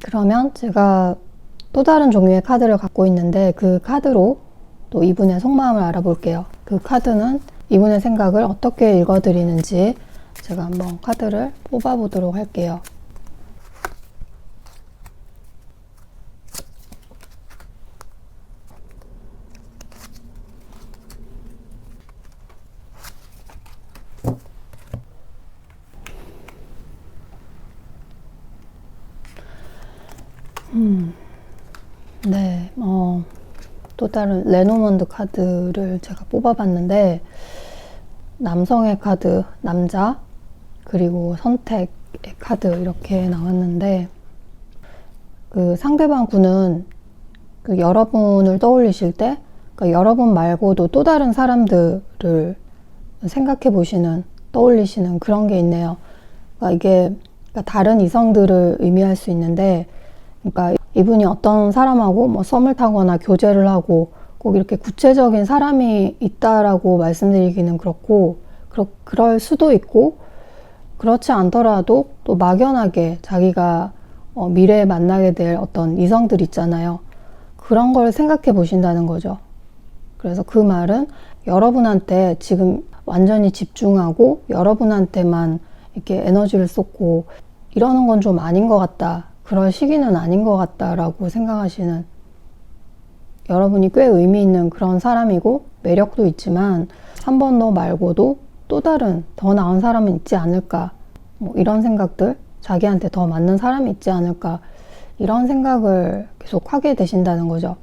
그러면 제가 또 다른 종류의 카드를 갖고 있는데 그 카드로 또 이분의 속마음을 알아볼게요. 그 카드는 이분의 생각을 어떻게 읽어드리는지 제가 한번 카드를 뽑아보도록 할게요. 네, 또 다른 레노먼드 카드를 제가 뽑아봤는데 남성의 카드, 남자, 그리고 선택의 카드 이렇게 나왔는데 그 상대방 분은 그 여러분을 떠올리실 때 그러니까 여러분 말고도 또 다른 사람들을 생각해 보시는, 떠올리시는 그런 게 있네요. 그러니까 이게 다른 이성들을 의미할 수 있는데, 그러니까 이분이 어떤 사람하고 뭐 썸을 타거나 교제를 하고 꼭 이렇게 구체적인 사람이 있다라고 말씀드리기는 그렇고, 그럴 수도 있고, 그렇지 않더라도 또 막연하게 자기가 미래에 만나게 될 어떤 이성들 있잖아요. 그런 걸 생각해 보신다는 거죠. 그래서 그 말은 여러분한테 지금 완전히 집중하고 여러분한테만 이렇게 에너지를 쏟고 이러는 건 좀 아닌 것 같다. 그럴 시기는 아닌 것 같다라고 생각하시는, 여러분이 꽤 의미 있는 그런 사람이고 매력도 있지만 3번 너 말고도 또 다른 더 나은 사람은 있지 않을까, 뭐 이런 생각들, 자기한테 더 맞는 사람이 있지 않을까 이런 생각을 계속 하게 되신다는 거죠.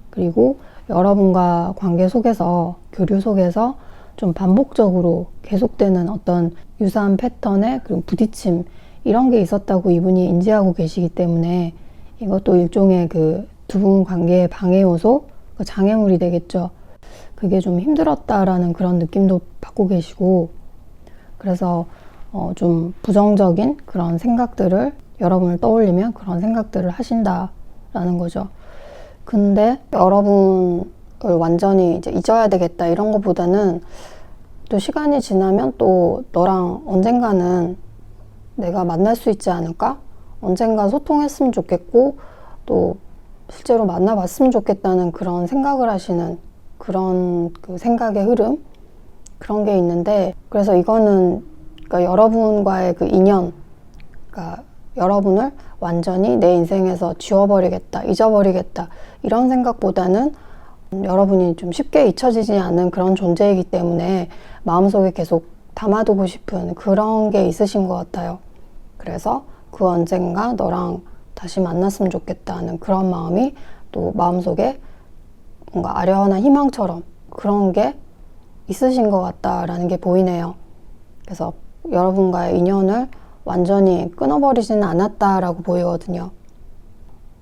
그리고 여러분과 관계 속에서, 교류 속에서 좀 반복적으로 계속되는 어떤 유사한 패턴의 그리고 부딪힘 이런 게 있었다고 이분이 인지하고 계시기 때문에 이것도 일종의 그 두 분 관계의 방해 요소, 장애물이 되겠죠. 그게 좀 힘들었다라는 그런 느낌도 받고 계시고, 그래서 좀 부정적인 그런 생각들을, 여러분을 떠올리면 그런 생각들을 하신다라는 거죠. 근데 여러분을 완전히 이제 잊어야 되겠다 이런 것보다는 또 시간이 지나면 또 너랑 언젠가는 내가 만날 수 있지 않을까? 언젠가 소통했으면 좋겠고 또 실제로 만나봤으면 좋겠다는 그런 생각을 하시는 그런 그 생각의 흐름, 그런 게 있는데, 그래서 이거는 그러니까 여러분과의 그 인연, 그러니까 여러분을 완전히 내 인생에서 지워버리겠다, 잊어버리겠다 이런 생각보다는 여러분이 좀 쉽게 잊혀지지 않는 그런 존재이기 때문에 마음속에 계속 담아두고 싶은 그런 게 있으신 것 같아요. 그래서 그 언젠가 너랑 다시 만났으면 좋겠다는 그런 마음이 또 마음속에 뭔가 아련한 희망처럼 그런 게 있으신 것 같다라는 게 보이네요. 그래서 여러분과의 인연을 완전히 끊어버리지는 않았다라고 보이거든요.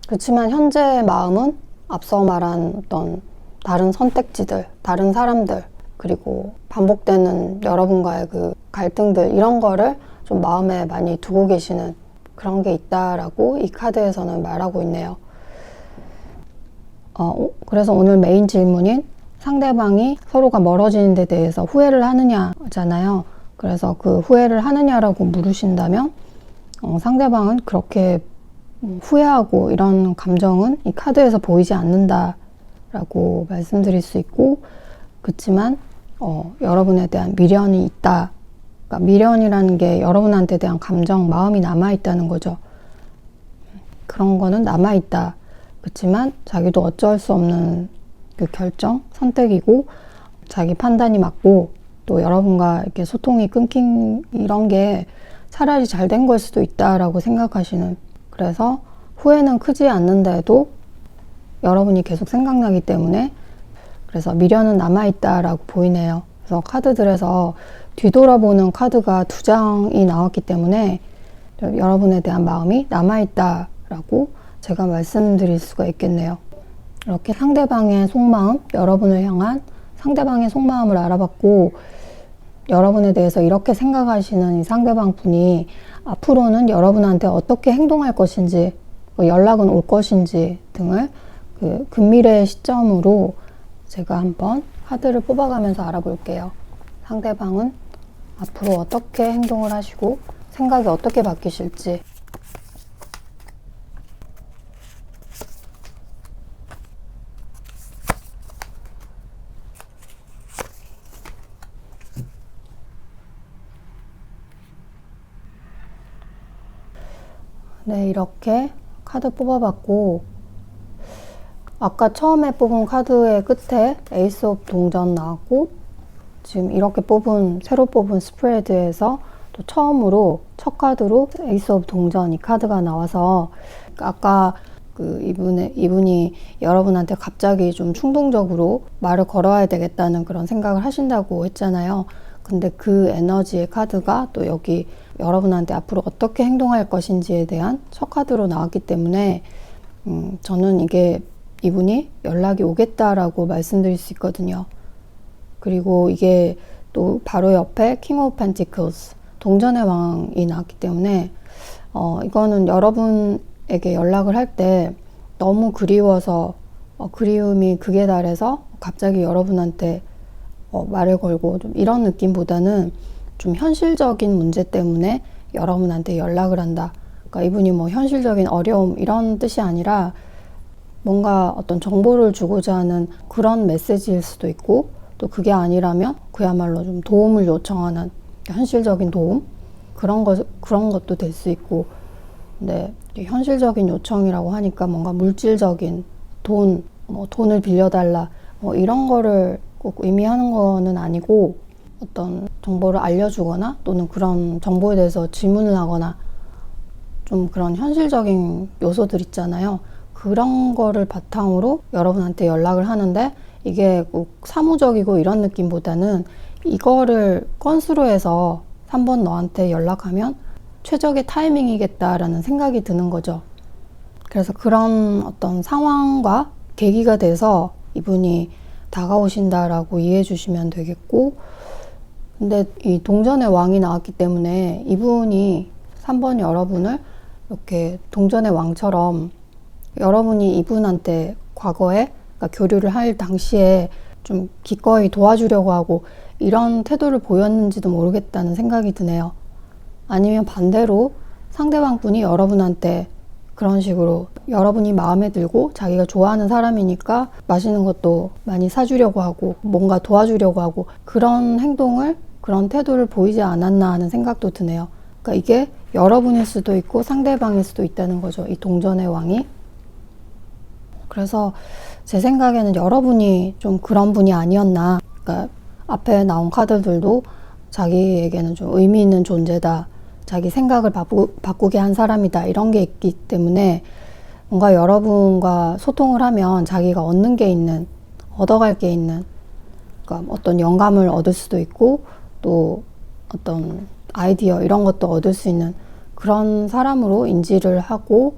그렇지만 현재의 마음은 앞서 말한 어떤 다른 선택지들, 다른 사람들, 그리고 반복되는 여러분과의 그 갈등들, 이런 거를 좀 마음에 많이 두고 계시는 그런 게 있다라고 이 카드에서는 말하고 있네요. 그래서 오늘 메인 질문인 상대방이 서로가 멀어지는 데 대해서 후회를 하느냐잖아요. 그래서 그 후회를 하느냐라고 물으신다면 상대방은 그렇게 후회하고 이런 감정은 이 카드에서 보이지 않는다라고 말씀드릴 수 있고, 그렇지만 여러분에 대한 미련이 있다. 그러니까 미련이라는 게 여러분한테 대한 감정, 마음이 남아있다는 거죠. 그런 거는 남아있다. 그렇지만 자기도 어쩔 수 없는 그 결정, 선택이고 자기 판단이 맞고 또 여러분과 이렇게 소통이 끊긴 이런 게 차라리 잘 된 걸 수도 있다라고 생각하시는, 그래서 후회는 크지 않는데도 여러분이 계속 생각나기 때문에 그래서 미련은 남아있다라고 보이네요. 그래서 카드들에서 뒤돌아보는 카드가 2장이 나왔기 때문에 여러분에 대한 마음이 남아있다라고 제가 말씀드릴 수가 있겠네요. 이렇게 상대방의 속마음, 여러분을 향한 상대방의 속마음을 알아봤고, 여러분에 대해서 이렇게 생각하시는 이 상대방 분이 앞으로는 여러분한테 어떻게 행동할 것인지, 연락은 올 것인지 등을 그 근미래의 시점으로 제가 한번 카드를 뽑아가면서 알아볼게요. 상대방은 앞으로 어떻게 행동을 하시고 생각이 어떻게 바뀌실지. 네, 이렇게 카드 뽑아봤고, 아까 처음에 뽑은 카드의 끝에 에이스 오브 동전 나왔고, 지금 이렇게 새로 뽑은 스프레드에서 또 처음으로 첫 카드로 에이스 오브 동전 이 카드가 나와서, 아까 그 이분이 여러분한테 갑자기 좀 충동적으로 말을 걸어야 되겠다는 그런 생각을 하신다고 했잖아요. 근데 그 에너지의 카드가 또 여기 여러분한테 앞으로 어떻게 행동할 것인지에 대한 첫 카드로 나왔기 때문에 저는 이분이 연락이 오겠다라고 말씀드릴 수 있거든요. 그리고 이게 또 바로 옆에 킹 오브 펜티클스, 동전의 왕이 나왔기 때문에 이거는 여러분에게 연락을 할 때 너무 그리워서 그리움이 극에 달해서 갑자기 여러분한테 말을 걸고 좀 이런 느낌보다는 좀 현실적인 문제 때문에 여러분한테 연락을 한다. 그러니까 이분이 뭐 현실적인 어려움 이런 뜻이 아니라 뭔가 어떤 정보를 주고자 하는 그런 메시지일 수도 있고, 또 그게 아니라면 그야말로 좀 도움을 요청하는 현실적인 도움, 그런 것도 될 수 있고. 근데 현실적인 요청이라고 하니까 뭔가 물질적인 돈을 빌려달라 이런 거를 꼭 의미하는 거는 아니고, 어떤 정보를 알려주거나 또는 그런 정보에 대해서 질문을 하거나 좀 그런 현실적인 요소들 있잖아요. 그런 거를 바탕으로 여러분한테 연락을 하는데, 이게 꼭 사무적이고 이런 느낌보다는 이거를 건수로 해서 3번 너한테 연락하면 최적의 타이밍이겠다라는 생각이 드는 거죠. 그래서 그런 어떤 상황과 계기가 돼서 이분이 다가오신다라고 이해해 주시면 되겠고, 근데 이 동전의 왕이 나왔기 때문에 이분이 3번 여러분을 이렇게 동전의 왕처럼 여러분이 이분한테 과거에 그러니까 교류를 할 당시에 좀 기꺼이 도와주려고 하고 이런 태도를 보였는지도 모르겠다는 생각이 드네요. 아니면 반대로 상대방 분이 여러분한테 그런 식으로 여러분이 마음에 들고 자기가 좋아하는 사람이니까 맛있는 것도 많이 사주려고 하고 뭔가 도와주려고 하고 그런 행동을, 그런 태도를 보이지 않았나 하는 생각도 드네요. 그러니까 이게 여러분일 수도 있고 상대방일 수도 있다는 거죠. 이 동전의 왕이. 그래서 제 생각에는 여러분이 좀 그런 분이 아니었나. 그러니까 앞에 나온 카드들도 자기에게는 좀 의미 있는 존재다, 자기 생각을 바꾸게 한 사람이다, 이런 게 있기 때문에 뭔가 여러분과 소통을 하면 자기가 얻는 게 있는, 얻어갈 게 있는, 그러니까 어떤 영감을 얻을 수도 있고 또 어떤 아이디어 이런 것도 얻을 수 있는 그런 사람으로 인지를 하고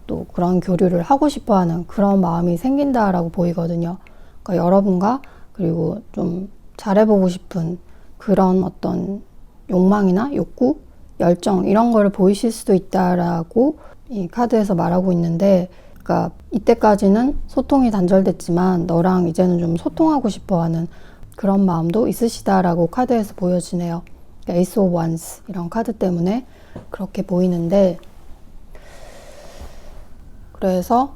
또 그런 교류를 하고 싶어 하는 그런 마음이 생긴다라고 보이거든요. 그러니까 여러분과 그리고 좀 잘해보고 싶은 그런 어떤 욕망이나 욕구, 열정 이런 거를 보이실 수도 있다라고 이 카드에서 말하고 있는데, 그러니까 이때까지는 소통이 단절됐지만 너랑 이제는 좀 소통하고 싶어 하는 그런 마음도 있으시다라고 카드에서 보여지네요. 그러니까 에이스 오브 원스 이런 카드 때문에 그렇게 보이는데, 그래서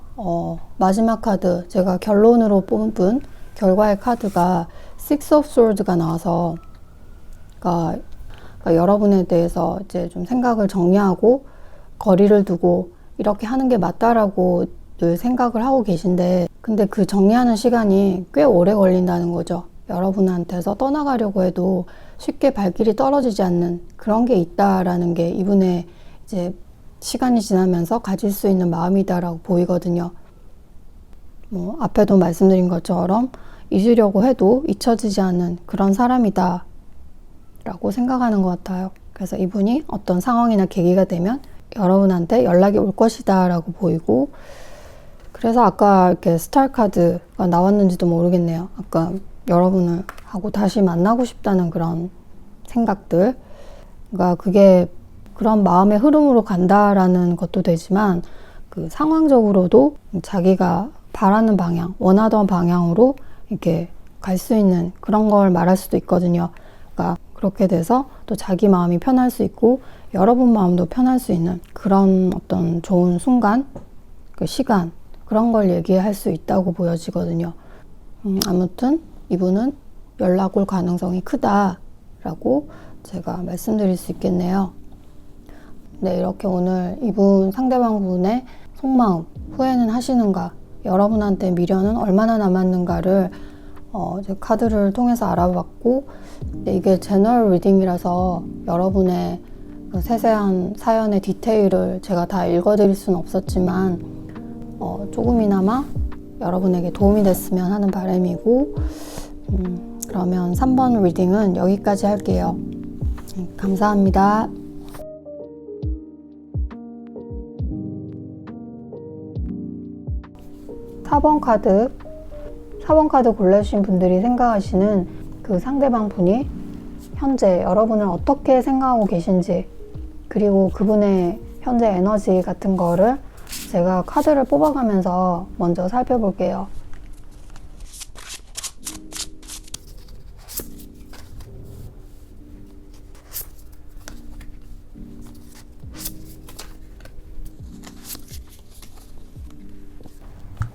마지막 카드, 제가 결론으로 뽑은 결과의 카드가 Six of Swords가 나와서, 그러니까 여러분에 대해서 이제 좀 생각을 정리하고 거리를 두고 이렇게 하는 게 맞다라고 늘 생각을 하고 계신데, 근데 그 정리하는 시간이 꽤 오래 걸린다는 거죠. 여러분한테서 떠나가려고 해도 쉽게 발길이 떨어지지 않는 그런 게 있다라는 게 이분의 이제 시간이 지나면서 가질 수 있는 마음이다라고 보이거든요. 뭐 앞에도 말씀드린 것처럼 잊으려고 해도 잊혀지지 않는 그런 사람이다 라고 생각하는 것 같아요. 그래서 이분이 어떤 상황이나 계기가 되면 여러분한테 연락이 올 것이다 라고 보이고, 그래서 아까 이렇게 스타 카드가 나왔는지도 모르겠네요. 아까 여러분을 하고 다시 만나고 싶다는 그런 생각들, 그러니까 그게 그런 마음의 흐름으로 간다라는 것도 되지만 그 상황적으로도 자기가 바라는 방향, 원하던 방향으로 이렇게 갈 수 있는 그런 걸 말할 수도 있거든요. 그러니까 그렇게 돼서 또 자기 마음이 편할 수 있고 여러분 마음도 편할 수 있는 그런 어떤 좋은 순간, 그 시간, 그런 걸 얘기할 수 있다고 보여지거든요. 아무튼 이분은 연락 올 가능성이 크다라고 제가 말씀드릴 수 있겠네요. 네, 이렇게 오늘 이분 상대방 분의 속마음, 후회는 하시는가, 여러분한테 미련은 얼마나 남았는가를 제 카드를 통해서 알아봤고, 이게 제너럴 리딩이라서 여러분의 그 세세한 사연의 디테일을 제가 다 읽어드릴 수는 없었지만 조금이나마 여러분에게 도움이 됐으면 하는 바람이고, 그러면 3번 리딩은 여기까지 할게요. 감사합니다. 4번 카드 골라주신 분들이 생각하시는 그 상대방 분이 현재 여러분을 어떻게 생각하고 계신지, 그리고 그분의 현재 에너지 같은 거를 제가 카드를 뽑아가면서 먼저 살펴볼게요.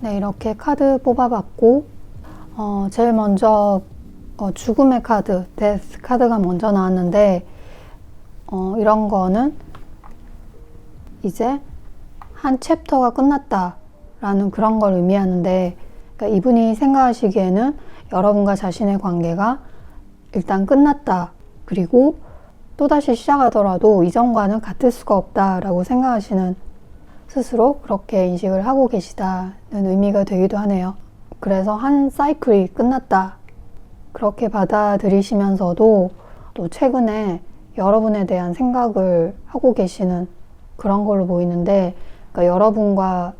네, 이렇게 카드 뽑아봤고, 제일 먼저 죽음의 카드, 데스 카드가 먼저 나왔는데, 이런 거는 이제 한 챕터가 끝났다라는 그런 걸 의미하는데, 그러니까 이분이 생각하시기에는 여러분과 자신의 관계가 일단 끝났다, 그리고 또다시 시작하더라도 이전과는 같을 수가 없다라고 생각하시는, 스스로 그렇게 인식을 하고 계시다는 의미가 되기도 하네요. 그래서 한 사이클이 끝났다, 그렇게 받아들이시면서도 또 최근에 여러분에 대한 생각을 하고 계시는 그런 걸로 보이는데, 그러니까 여러분과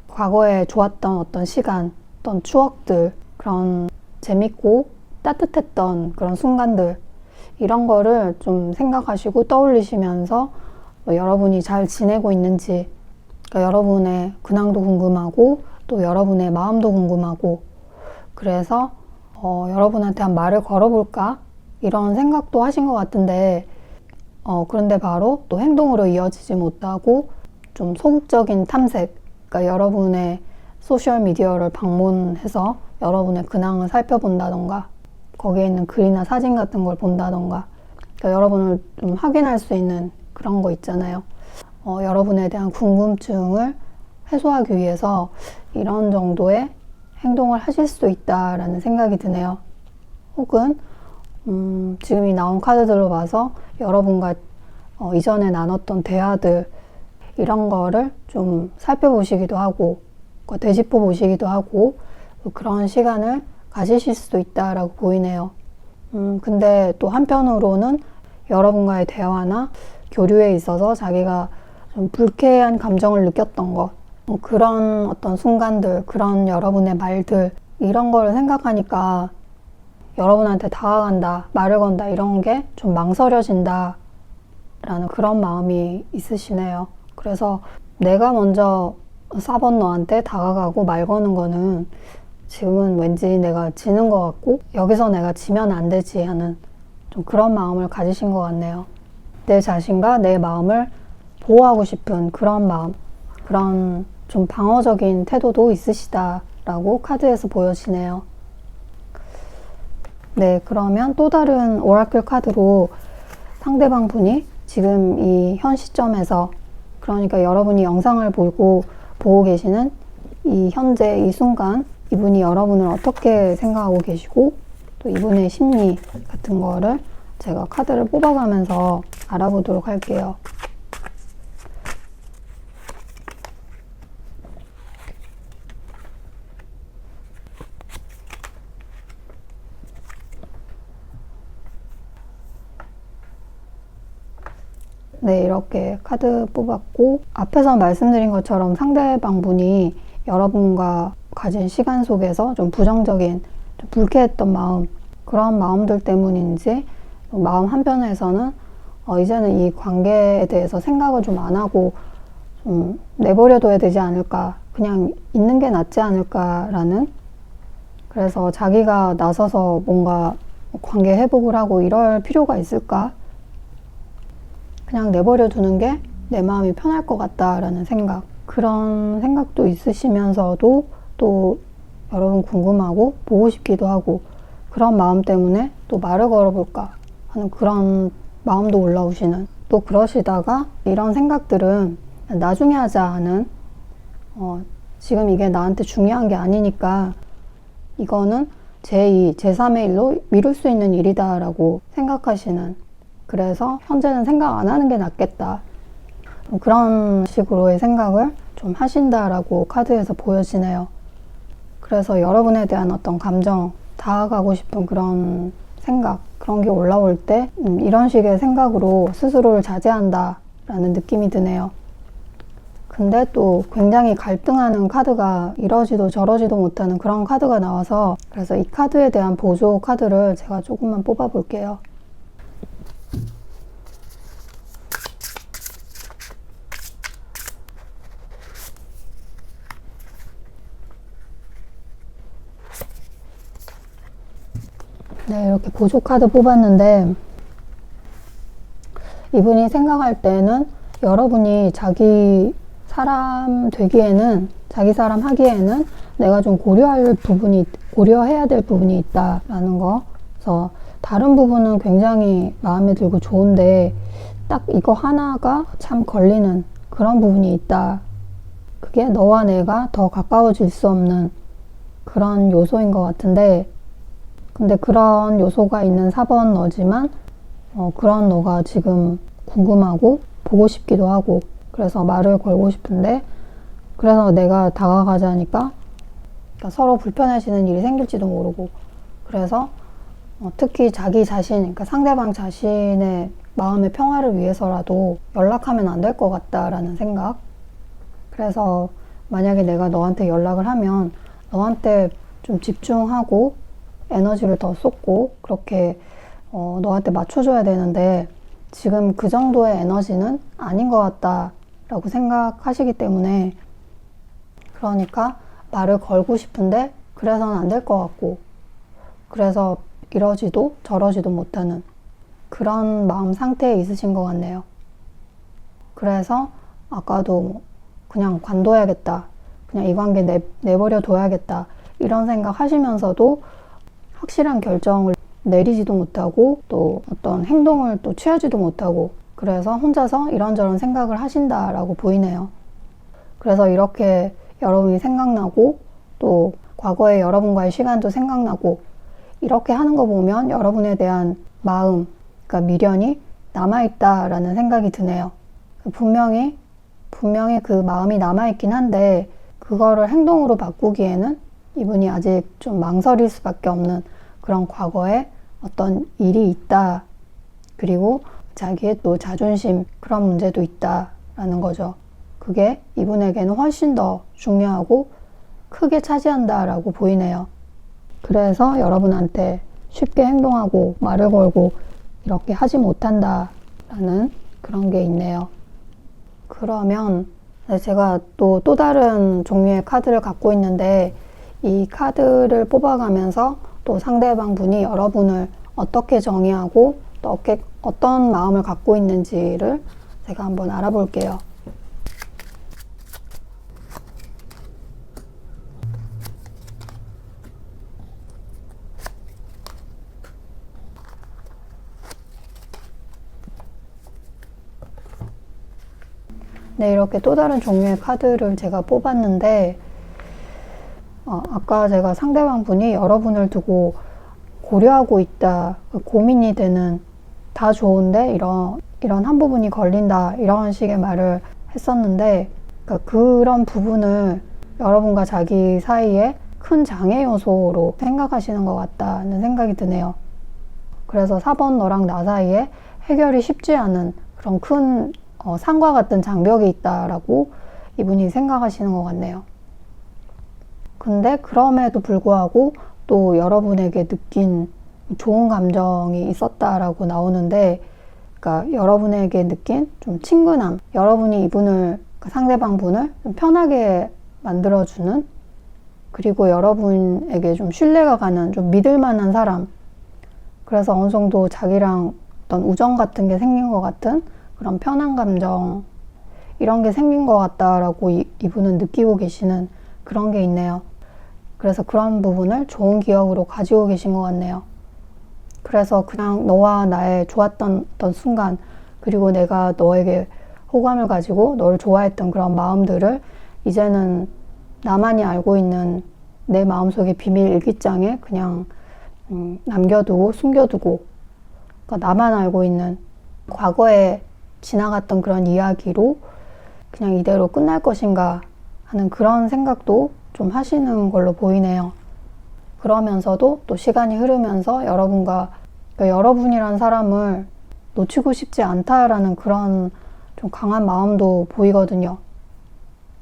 과거에 좋았던 어떤 시간, 어떤 추억들, 그런 재밌고 따뜻했던 그런 순간들, 이런 거를 좀 생각하시고 떠올리시면서 여러분이 잘 지내고 있는지, 그러니까 여러분의 근황도 궁금하고 또 여러분의 마음도 궁금하고, 그래서 여러분한테 한 말을 걸어볼까 이런 생각도 하신 것 같은데, 그런데 바로 또 행동으로 이어지지 못하고 좀 소극적인 탐색, 그러니까 여러분의 소셜미디어를 방문해서 여러분의 근황을 살펴본다던가 거기에 있는 글이나 사진 같은 걸 본다던가, 그러니까 여러분을 좀 확인할 수 있는 그런 거 있잖아요. 여러분에 대한 궁금증을 해소하기 위해서 이런 정도의 행동을 하실 수도 있다라는 생각이 드네요. 혹은 지금 이 나온 카드들로 봐서 여러분과 이전에 나눴던 대화들, 이런 거를 좀 살펴보시기도 하고 되짚어 보시기도 하고 그런 시간을 가지실 수도 있다라고 보이네요. 근데 또 한편으로는 여러분과의 대화나 교류에 있어서 자기가 좀 불쾌한 감정을 느꼈던 것, 그런 어떤 순간들, 그런 여러분의 말들, 이런 거를 생각하니까 여러분한테 다가간다, 말을 건다, 이런 게 좀 망설여진다 라는 그런 마음이 있으시네요. 그래서 내가 먼저 4번 너한테 다가가고 말 거는 거는 지금은 왠지 내가 지는 것 같고 여기서 내가 지면 안 되지 하는 좀 그런 마음을 가지신 것 같네요. 내 자신과 내 마음을 보호하고 싶은 그런 마음, 그런 좀 방어적인 태도도 있으시다라고 카드에서 보여지네요. 네, 그러면 또 다른 오라클 카드로 상대방 분이 지금 이 현 시점에서, 그러니까 여러분이 영상을 보고 계시는 이 현재 이 순간 이분이 여러분을 어떻게 생각하고 계시고 또 이분의 심리 같은 거를 제가 카드를 뽑아가면서 알아보도록 할게요. 네, 이렇게 카드 뽑았고 앞에서 말씀드린 것처럼 상대방 분이 여러분과 가진 시간 속에서 좀 부정적인, 좀 불쾌했던 마음, 그런 마음들 때문인지 마음 한편에서는 이제는 이 관계에 대해서 생각을 좀 안 하고 좀 내버려둬야 되지 않을까, 그냥 있는 게 낫지 않을까라는, 그래서 자기가 나서서 뭔가 관계 회복을 하고 이럴 필요가 있을까? 그냥 내버려 두는 게 내 마음이 편할 것 같다라는 생각, 그런 생각도 있으시면서도 또 여러분 궁금하고 보고 싶기도 하고 그런 마음 때문에 또 말을 걸어볼까 하는 그런 마음도 올라오시는, 또 그러시다가 이런 생각들은 나중에 하자 하는, 지금 이게 나한테 중요한 게 아니니까 이거는 제2, 제3의 일로 미룰 수 있는 일이다 라고 생각하시는, 그래서 현재는 생각 안 하는 게 낫겠다, 그런 식으로의 생각을 좀 하신다라고 카드에서 보여지네요. 그래서 여러분에 대한 어떤 감정, 다가가고 싶은 그런 생각, 그런 게 올라올 때 이런 식의 생각으로 스스로를 자제한다라는 느낌이 드네요. 근데 또 굉장히 갈등하는 카드가, 이러지도 저러지도 못하는 그런 카드가 나와서, 그래서 이 카드에 대한 보조 카드를 제가 조금만 뽑아 볼게요. 네, 이렇게 보조 카드 뽑았는데 이분이 생각할 때는 여러분이 자기 사람 되기에는, 자기 사람 하기에는 내가 좀 고려해야 될 부분이 있다라는 거. 그래서 다른 부분은 굉장히 마음에 들고 좋은데 딱 이거 하나가 참 걸리는 그런 부분이 있다. 그게 너와 내가 더 가까워질 수 없는 그런 요소인 것 같은데, 근데 그런 요소가 있는 4번 너지만 그런 너가 지금 궁금하고 보고 싶기도 하고, 그래서 말을 걸고 싶은데, 그래서 내가 다가가자니까 그러니까 서로 불편해지는 일이 생길지도 모르고, 그래서 특히 자기 자신, 그러니까 상대방 자신의 마음의 평화를 위해서라도 연락하면 안 될 것 같다라는 생각. 그래서 만약에 내가 너한테 연락을 하면 너한테 좀 집중하고 에너지를 더 쏟고 그렇게 너한테 맞춰줘야 되는데 지금 그 정도의 에너지는 아닌 것 같다라고 생각하시기 때문에, 그러니까 말을 걸고 싶은데 그래서는 안 될 것 같고, 그래서 이러지도 저러지도 못하는, 그런 마음 상태에 있으신 것 같네요. 그래서 아까도 그냥 관둬야겠다, 그냥 이 관계 내버려 둬야겠다 이런 생각 하시면서도 확실한 결정을 내리지도 못하고 또 어떤 행동을 또 취하지도 못하고, 그래서 혼자서 이런저런 생각을 하신다라고 보이네요. 그래서 이렇게 여러분이 생각나고 또 과거의 여러분과의 시간도 생각나고 이렇게 하는 거 보면 여러분에 대한 마음, 그러니까 미련이 남아있다라는 생각이 드네요. 분명히 그 마음이 남아있긴 한데 그거를 행동으로 바꾸기에는 이분이 아직 좀 망설일 수밖에 없는 그런 과거에 어떤 일이 있다. 그리고 자기의 또 자존심, 그런 문제도 있다라는 거죠. 그게 이분에게는 훨씬 더 중요하고 크게 차지한다라고 보이네요. 그래서 여러분한테 쉽게 행동하고 말을 걸고 이렇게 하지 못한다라는 그런 게 있네요. 그러면 제가 또 다른 종류의 카드를 갖고 있는데 이 카드를 뽑아가면서 또 상대방 분이 여러분을 어떻게 정의하고 또 어떤 마음을 갖고 있는지를 제가 한번 알아볼게요. 네, 이렇게 또 다른 종류의 카드를 제가 뽑았는데 아까 제가 상대방 분이 여러분을 두고 고려하고 있다, 고민이 되는, 다 좋은데 이런 한 부분이 걸린다 이런 식의 말을 했었는데, 그러니까 그런 부분을 여러분과 자기 사이에 큰 장애 요소로 생각하시는 것 같다는 생각이 드네요. 그래서 4번 너랑 나 사이에 해결이 쉽지 않은 그런 큰 산과 같은 장벽이 있다라고 이분이 생각하시는 것 같네요. 근데 그럼에도 불구하고 또 여러분에게 느낀 좋은 감정이 있었다라고 나오는데, 그러니까 여러분에게 느낀 좀 친근함, 여러분이 이분을, 그러니까 상대방 분을 좀 편하게 만들어주는, 그리고 여러분에게 좀 신뢰가 가는, 좀 믿을 만한 사람, 그래서 어느 정도 자기랑 어떤 우정 같은 게 생긴 것 같은 그런 편한 감정, 이런 게 생긴 것 같다라고 이분은 느끼고 계시는 그런 게 있네요. 그래서 그런 부분을 좋은 기억으로 가지고 계신 것 같네요. 그래서 그냥 너와 나의 좋았던 어떤 순간, 그리고 내가 너에게 호감을 가지고 너를 좋아했던 그런 마음들을 이제는 나만이 알고 있는 내 마음속의 비밀 일기장에 그냥 남겨두고 숨겨두고, 그러니까 나만 알고 있는 과거에 지나갔던 그런 이야기로 그냥 이대로 끝날 것인가 하는 그런 생각도 좀 하시는 걸로 보이네요. 그러면서도 또 시간이 흐르면서 여러분이란 사람을 놓치고 싶지 않다라는 그런 좀 강한 마음도 보이거든요.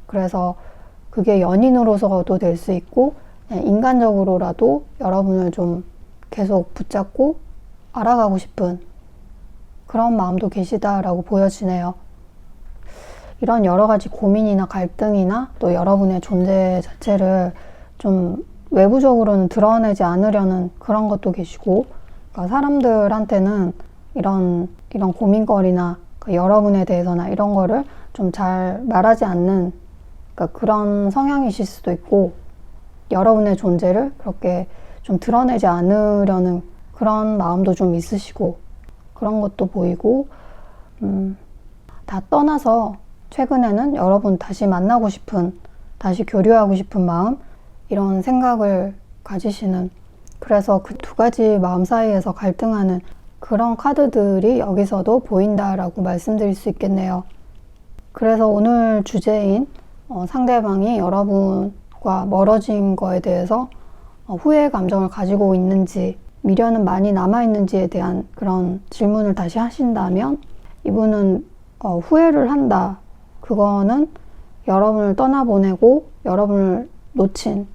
그래서 그게 연인으로서도 될 수 있고 인간적으로라도 여러분을 좀 계속 붙잡고 알아가고 싶은 그런 마음도 계시다라고 보여지네요. 이런 여러 가지 고민이나 갈등이나 또 여러분의 존재 자체를 좀 외부적으로는 드러내지 않으려는 그런 것도 계시고, 그러니까 사람들한테는 이런 고민거리나 그러니까 여러분에 대해서나 이런 거를 좀 잘 말하지 않는, 그러니까 그런 성향이실 수도 있고, 여러분의 존재를 그렇게 좀 드러내지 않으려는 그런 마음도 좀 있으시고, 그런 것도 보이고, 다 떠나서 최근에는 여러분 다시 만나고 싶은, 다시 교류하고 싶은 마음, 이런 생각을 가지시는, 그래서 그 두 가지 마음 사이에서 갈등하는 그런 카드들이 여기서도 보인다라고 말씀드릴 수 있겠네요. 그래서 오늘 주제인 상대방이 여러분과 멀어진 거에 대해서 후회의 감정을 가지고 있는지, 미련은 많이 남아있는지에 대한 그런 질문을 다시 하신다면, 이분은 후회를 한다. 그거는 여러분을 떠나보내고 여러분을 놓친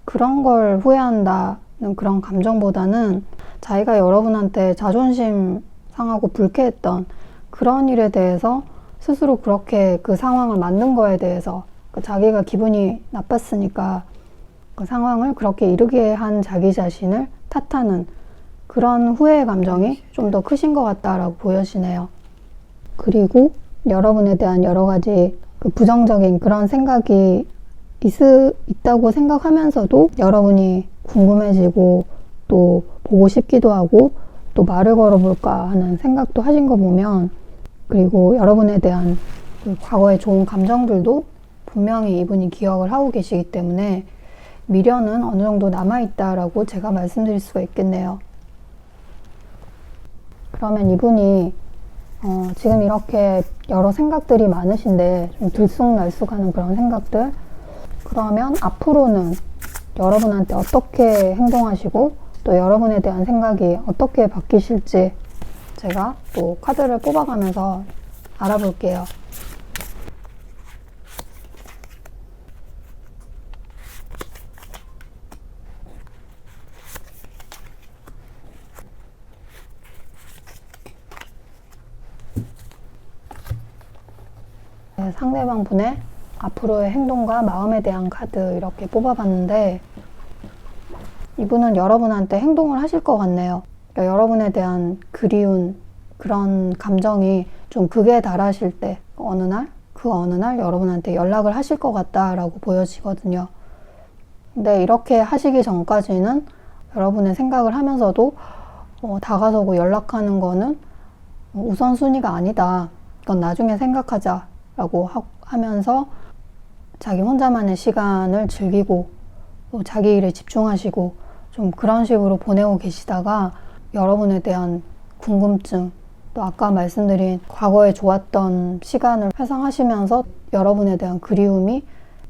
그런 걸 후회한다는 그런 감정보다는 자기가 여러분한테 자존심 상하고 불쾌했던 그런 일에 대해서 스스로 그렇게 그 상황을 만든 거에 대해서, 자기가 기분이 나빴으니까 그 상황을 그렇게 이르게 한 자기 자신을 탓하는 그런 후회의 감정이 좀 더 크신 것 같다라고 보여지네요. 그리고 여러분에 대한 여러 가지 부정적인 그런 생각이 있다고 생각하면서도 여러분이 궁금해지고 또 보고 싶기도 하고 또 말을 걸어볼까 하는 생각도 하신 거 보면, 그리고 여러분에 대한 과거의 좋은 감정들도 분명히 이분이 기억을 하고 계시기 때문에 미련은 어느 정도 남아있다라고 제가 말씀드릴 수가 있겠네요. 그러면 이분이 지금 이렇게 여러 생각들이 많으신데 좀 들쑥날쑥하는 그런 생각들, 그러면 앞으로는 여러분한테 어떻게 행동하시고 또 여러분에 대한 생각이 어떻게 바뀌실지 제가 또 카드를 뽑아가면서 알아볼게요. 네, 상대방 분의 앞으로의 행동과 마음에 대한 카드 이렇게 뽑아봤는데, 이분은 여러분한테 행동을 하실 것 같네요. 그러니까 여러분에 대한 그리운 그런 감정이 좀 극에 달하실 때 어느 날 여러분한테 연락을 하실 것 같다라고 보여지거든요. 근데 이렇게 하시기 전까지는 여러분의 생각을 하면서도 다가서고 연락하는 거는 우선순위가 아니다. 이건 나중에 생각하자라고 하면서 자기 혼자만의 시간을 즐기고 또 자기 일에 집중하시고 좀 그런 식으로 보내고 계시다가 여러분에 대한 궁금증, 또 아까 말씀드린 과거에 좋았던 시간을 회상하시면서 여러분에 대한 그리움이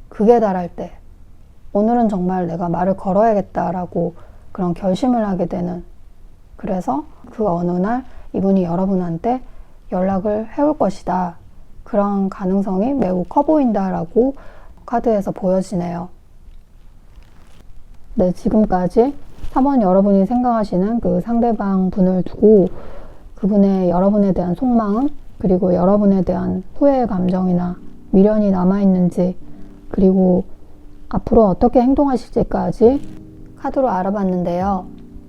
극에 달할 때 오늘은 정말 내가 말을 걸어야겠다라고 그런 결심을 하게 되는, 그래서 그 어느 날 이분이 여러분한테 연락을 해올 것이다. 그런 가능성이 매우 커 보인다라고 카드에서 보여지네요. 네, 지금까지 한번 여러분이 생각하시는 그 상대방 분을 두고 그분의 여러분에 대한 속마음, 그리고 여러분에 대한 후회의 감정이나 미련이 남아있는지, 그리고 앞으로 어떻게 행동하실지까지 카드로 알아봤는데요.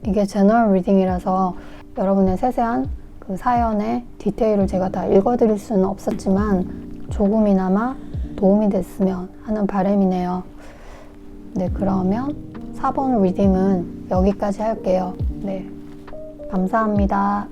이게 제너럴 리딩이라서 여러분의 세세한 그 사연의 디테일을 제가 다 읽어드릴 수는 없었지만 조금이나마 도움이 됐으면 하는 바람이네요. 네, 그러면 4번 리딩은 여기까지 할게요. 네, 감사합니다.